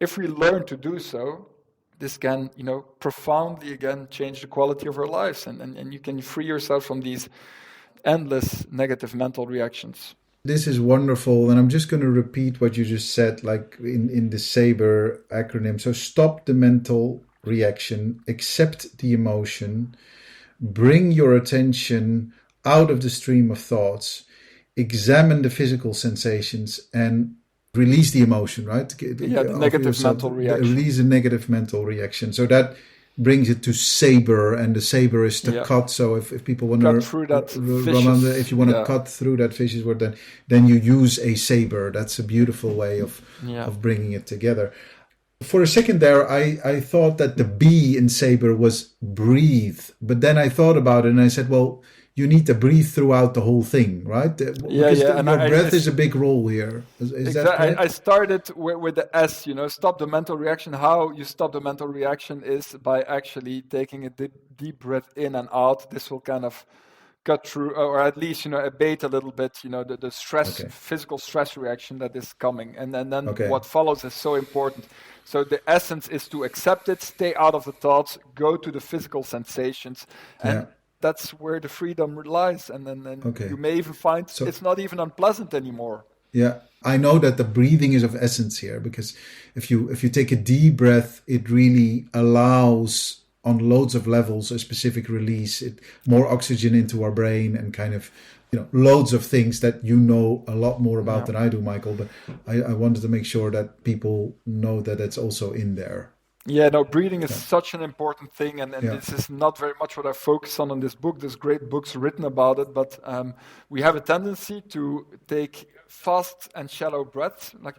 if we learn to do so, this can, profoundly, again, change the quality of our lives. And you can free yourself from these endless negative mental reactions. This is wonderful. And I'm just going to repeat what you just said, like in the Saber acronym. So stop the mental reaction, accept the emotion, bring your attention out of the stream of thoughts, examine the physical sensations, and release the emotion, right? Yeah, the negative mental reaction. Release a negative mental reaction. So that brings it to Saber, and the Saber is to cut. So if people want to through that if you want to cut through that vicious word, then you use a Saber. That's a beautiful way of bringing it together. For a second there, I thought that the B in Saber was breathe. But then I thought about it and I said, well, you need to breathe throughout the whole thing, right? Because your breath is a big role here. Is that correct? I started with the S, stop the mental reaction. How you stop the mental reaction is by actually taking a deep breath in and out. This will kind of cut through, or at least, abate a little bit, the stress, physical stress reaction that is coming. And then what follows is so important. So the essence is to accept it, stay out of the thoughts, go to the physical sensations, and that's where the freedom lies. And then you may even find it's not even unpleasant anymore. Yeah, I know that the breathing is of essence here, because if you take a deep breath, it really allows on loads of levels a specific release, more oxygen into our brain, and kind of loads of things that you know a lot more about than I do, Michael. But I wanted to make sure that people know that it's also in there. Yeah, no, breathing is such an important thing, and this is not very much what I focus on in this book. There's great books written about it, but we have a tendency to take fast and shallow breaths, like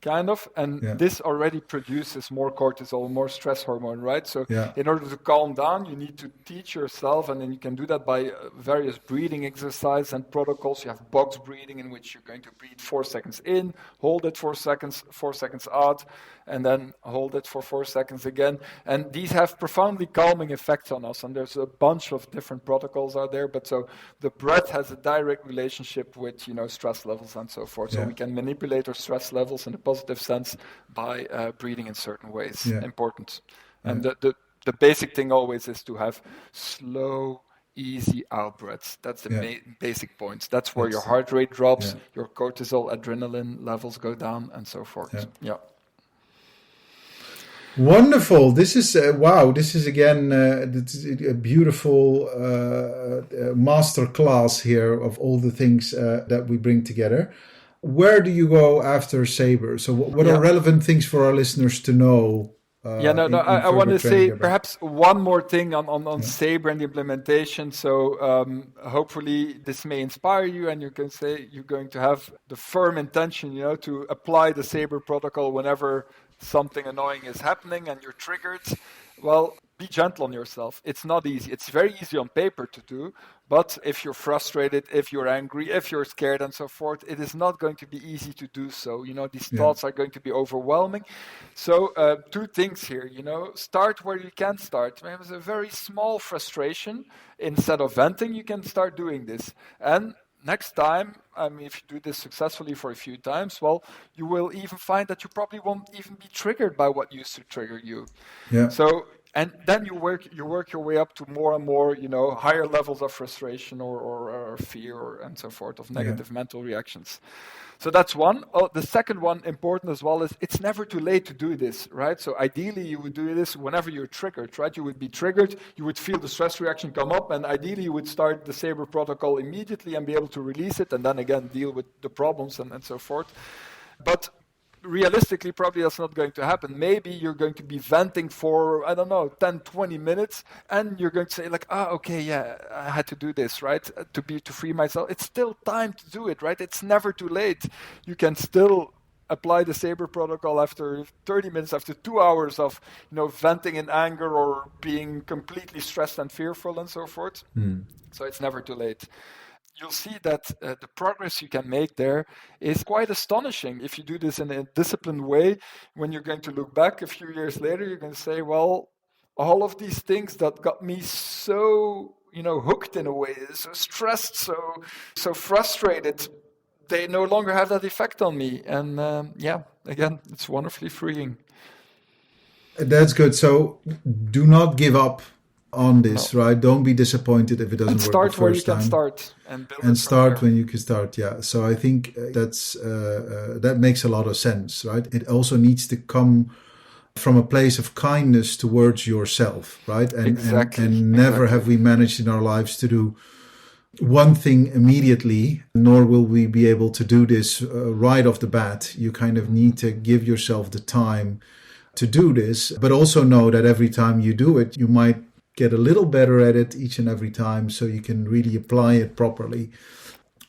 kind of, and this already produces more cortisol, more stress hormone, right? So in order to calm down, you need to teach yourself, and then you can do that by various breathing exercises and protocols. You have box breathing, in which you're going to breathe 4 seconds in, hold it 4 seconds out, and then hold it for 4 seconds again. And these have profoundly calming effects on us, and there's a bunch of different protocols out there, but so the breath has a direct relationship with, stress levels and so forth. So we can manipulate our stress levels in a positive sense by breathing in certain ways. Important. And the basic thing always is to have slow, easy out breaths. That's the basic points. That's where your heart rate drops, your cortisol, adrenaline levels go down, and so forth. Wonderful. This is wow. This is again a beautiful master class here of all the things that we bring together. Where do you go after Saber? So what are relevant things for our listeners to know? I want to say perhaps one more thing on Saber and the implementation. So hopefully this may inspire you, and you can say you're going to have the firm intention, to apply the Saber protocol whenever something annoying is happening and you're triggered. Well, be gentle on yourself. It's not easy. It's very easy on paper to do, but if you're frustrated, if you're angry, if you're scared and so forth, it is not going to be easy to do so. These thoughts are going to be overwhelming. So 2 things here, start where you can start. When there's a very small frustration, instead of venting, you can start doing this. And next time, I mean, if you do this successfully for a few times, well, you will even find that you probably won't even be triggered by what used to trigger you. Yeah. So, and then you work your way up to more and more, higher levels of frustration or fear and so forth, of negative mental reactions. So that's one. Oh, the second one, important as well, is it's never too late to do this, right? So ideally you would do this whenever you're triggered, right? You would be triggered, you would feel the stress reaction come up, and ideally you would start the Saber protocol immediately and be able to release it, and then again deal with the problems and so forth. But realistically, probably that's not going to happen. Maybe you're going to be venting for, I don't know, 10, 20 minutes, and you're going to say like, okay, yeah, I had to do this, right? To free myself. It's still time to do it, right? It's never too late. You can still apply the Saber protocol after 30 minutes, after 2 hours of, venting in anger or being completely stressed and fearful and so forth. So it's never too late. You'll see that the progress you can make there is quite astonishing. If you do this in a disciplined way, when you're going to look back a few years later, you're going to say, well, all of these things that got me so, hooked in a way, so stressed, so frustrated, they no longer have that effect on me. And again, it's wonderfully freeing. That's good. So do not give up on this, right? Don't be disappointed if it doesn't work the first time. Start where you can start and build and start when you can start. Yeah. So I think that makes a lot of sense, right? It also needs to come from a place of kindness towards yourself, right? And never have we managed in our lives to do one thing immediately, nor will we be able to do this right off the bat. You kind of need to give yourself the time to do this, but also know that every time you do it, you might get a little better at it each and every time, so you can really apply it properly.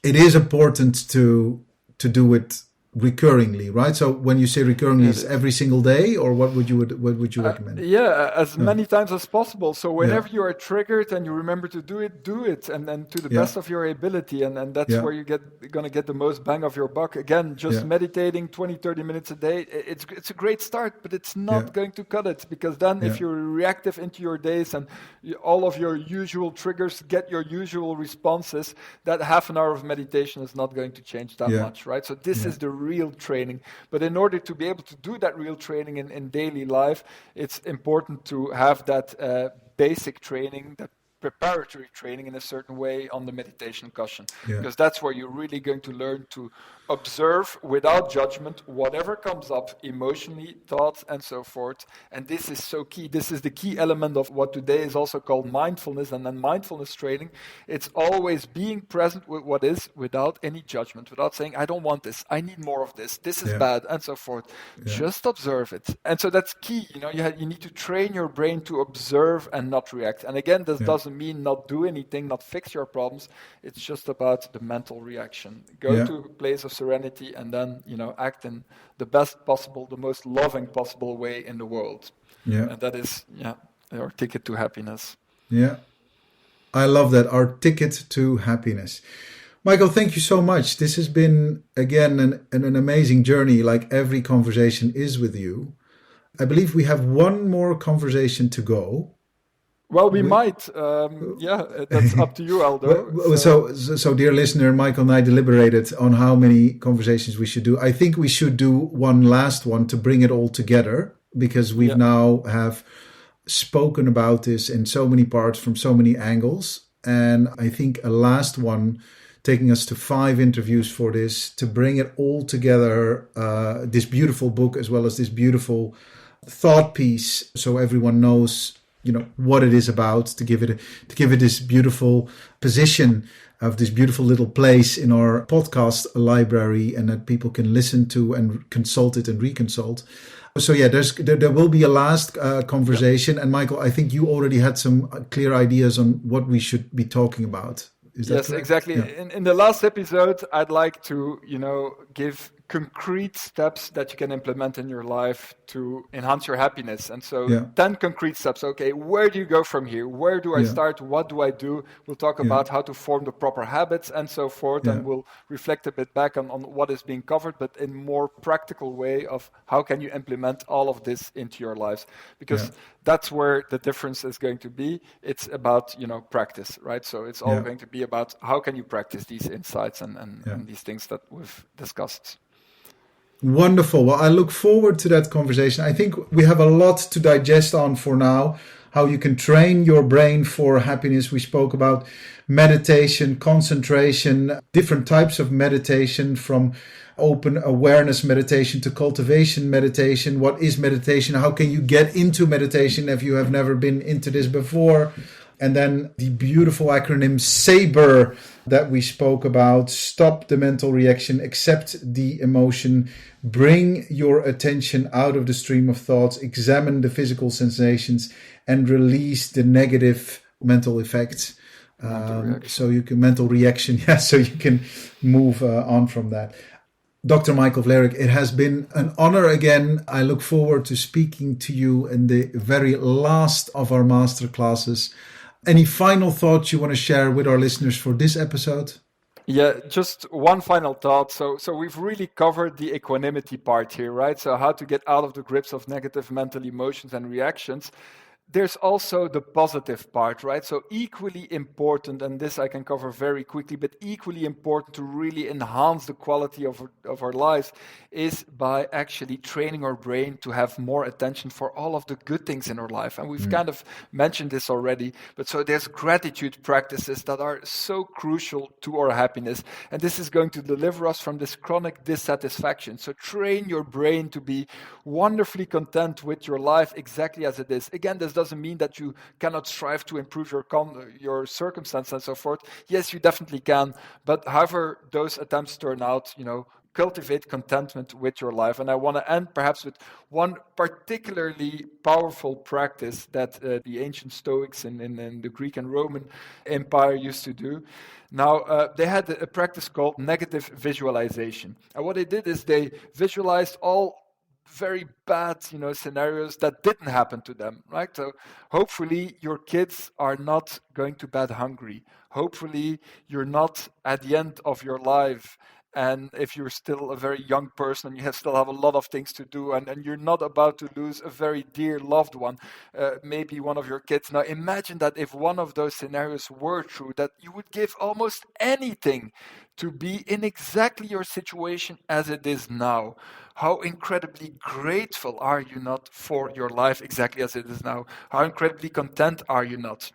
It is important to do it recurringly, right? So when you say recurringly, is every single day, or what would you recommend? As many times as possible. So whenever you are triggered and you remember to do it, and to the best of your ability, and that's where you're going to get the most bang of your buck. Again, just meditating 20, 30 minutes a day, it's a great start, but it's not going to cut it, because then if you're reactive into your days and all of your usual triggers get your usual responses, that half an hour of meditation is not going to change that much, right? So this is the real training. But in order to be able to do that real training in daily life, it's important to have that basic training, that preparatory training in a certain way on the meditation cushion, because that's where you're really going to learn to observe without judgment whatever comes up emotionally, thoughts, and so forth. And this is so key. This is the key element of what today is also called mindfulness. And then mindfulness training, it's always being present with what is without any judgment, without saying, I don't want this, I need more of this is bad, and so forth. Just observe it. And so that's key. You need to train your brain to observe and not react. And again, this doesn't mean not do anything, not fix your problems. It's just about the mental reaction. Go to a place of serenity, and then act in the best possible, the most loving possible way in the world. And that is our ticket to happiness. I love that, our ticket to happiness. Michael, thank you so much. This has been again an amazing journey, like every conversation is with you. I believe we have one more conversation to go. Well, we might. That's up to you, Aldo. So, dear listener, Michael and I deliberated on how many conversations we should do. I think we should do one last one to bring it all together, because we've now have spoken about this in so many parts from so many angles. And I think a last one, taking us to 5 interviews for this, to bring it all together, this beautiful book as well as this beautiful thought piece, so everyone knows what it is about, to give it this beautiful position of this beautiful little place in our podcast library, and that people can listen to and consult it and reconsult. So there will be a last conversation. And Michael, I think you already had some clear ideas on what we should be talking about. Is that correct? Exactly. In the last episode, I'd like to give concrete steps that you can implement in your life to enhance your happiness. And so Yeah. 10 concrete steps. Okay, where do you go from here? Where do I start? What do I do? We'll talk about how to form the proper habits and so forth. And we'll reflect a bit back on what is being covered, but in more practical way of how can you implement all of this into your lives. Because that's where the difference is going to be. It's about, practice, right? So it's all going to be about how can you practice these insights and these things that we've discussed. Wonderful. Well, I look forward to that conversation. I think we have a lot to digest on for now. How you can train your brain for happiness. We spoke about meditation, concentration, different types of meditation, from open awareness meditation to cultivation meditation. What is meditation? How can you get into meditation if you have never been into this before? And then the beautiful acronym Saber that we spoke about. Stop the mental reaction, accept the emotion, bring your attention out of the stream of thoughts, examine the physical sensations, and release the negative mental effects. So you can so you can move on from that. Dr. Michael Vlerick, it has been an honor again. I look forward to speaking to you in the very last of our master classes. Any final thoughts you want to share with our listeners for this episode? Yeah, just one final thought. So we've really covered the equanimity part here, right? So how to get out of the grips of negative mental emotions and reactions. There's also the positive part, right? So equally important, and this I can cover very quickly, but equally important to really enhance the quality of our lives is by actually training our brain to have more attention for all of the good things in our life. And we've kind of mentioned this already, but so there's gratitude practices that are so crucial to our happiness. And this is going to deliver us from this chronic dissatisfaction. So train your brain to be wonderfully content with your life exactly as it is. Again, this doesn't mean that you cannot strive to improve your circumstance and so forth. Yes, you definitely can. But however those attempts turn out, cultivate contentment with your life. And I want to end perhaps with one particularly powerful practice that the ancient Stoics in the Greek and Roman Empire used to do. Now, they had a practice called negative visualization. And what they did is they visualized all very bad, scenarios that didn't happen to them, right? So hopefully your kids are not going to bed hungry. Hopefully you're not at the end of your life. And if you're still a very young person and you still have a lot of things to do and you're not about to lose a very dear loved one, maybe one of your kids. Now imagine that if one of those scenarios were true, that you would give almost anything to be in exactly your situation as it is now. How incredibly grateful are you not for your life exactly as it is now? How incredibly content are you not?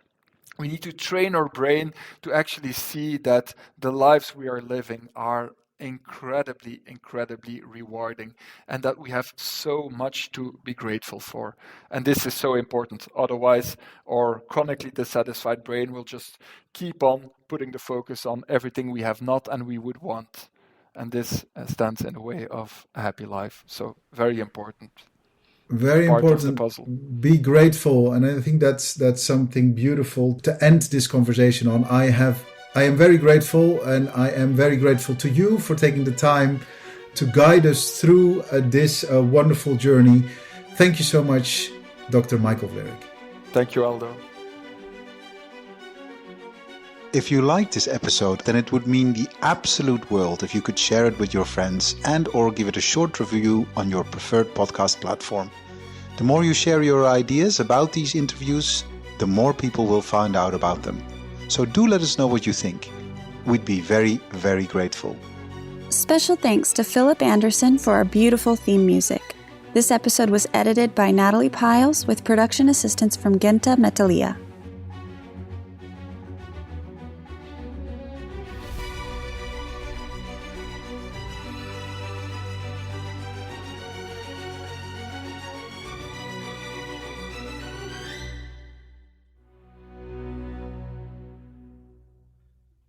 We need to train our brain to actually see that the lives we are living are incredibly, incredibly rewarding and that we have so much to be grateful for. And this is so important. Otherwise, our chronically dissatisfied brain will just keep on putting the focus on everything we have not and we would want. And this stands in the way of a happy life. So very important. Very important. Be grateful, and I think that's something beautiful to end this conversation on. I am very grateful, and I am very grateful to you for taking the time to guide us through this wonderful journey. Thank you so much, Dr. Michael Vlerick. Thank you, Aldo. If you liked this episode, then it would mean the absolute world if you could share it with your friends and or give it a short review on your preferred podcast platform. The more you share your ideas about these interviews, the more people will find out about them. So do let us know what you think. We'd be very, very grateful. Special thanks to Philip Anderson for our beautiful theme music. This episode was edited by Natalie Piles with production assistance from Genta Metalia.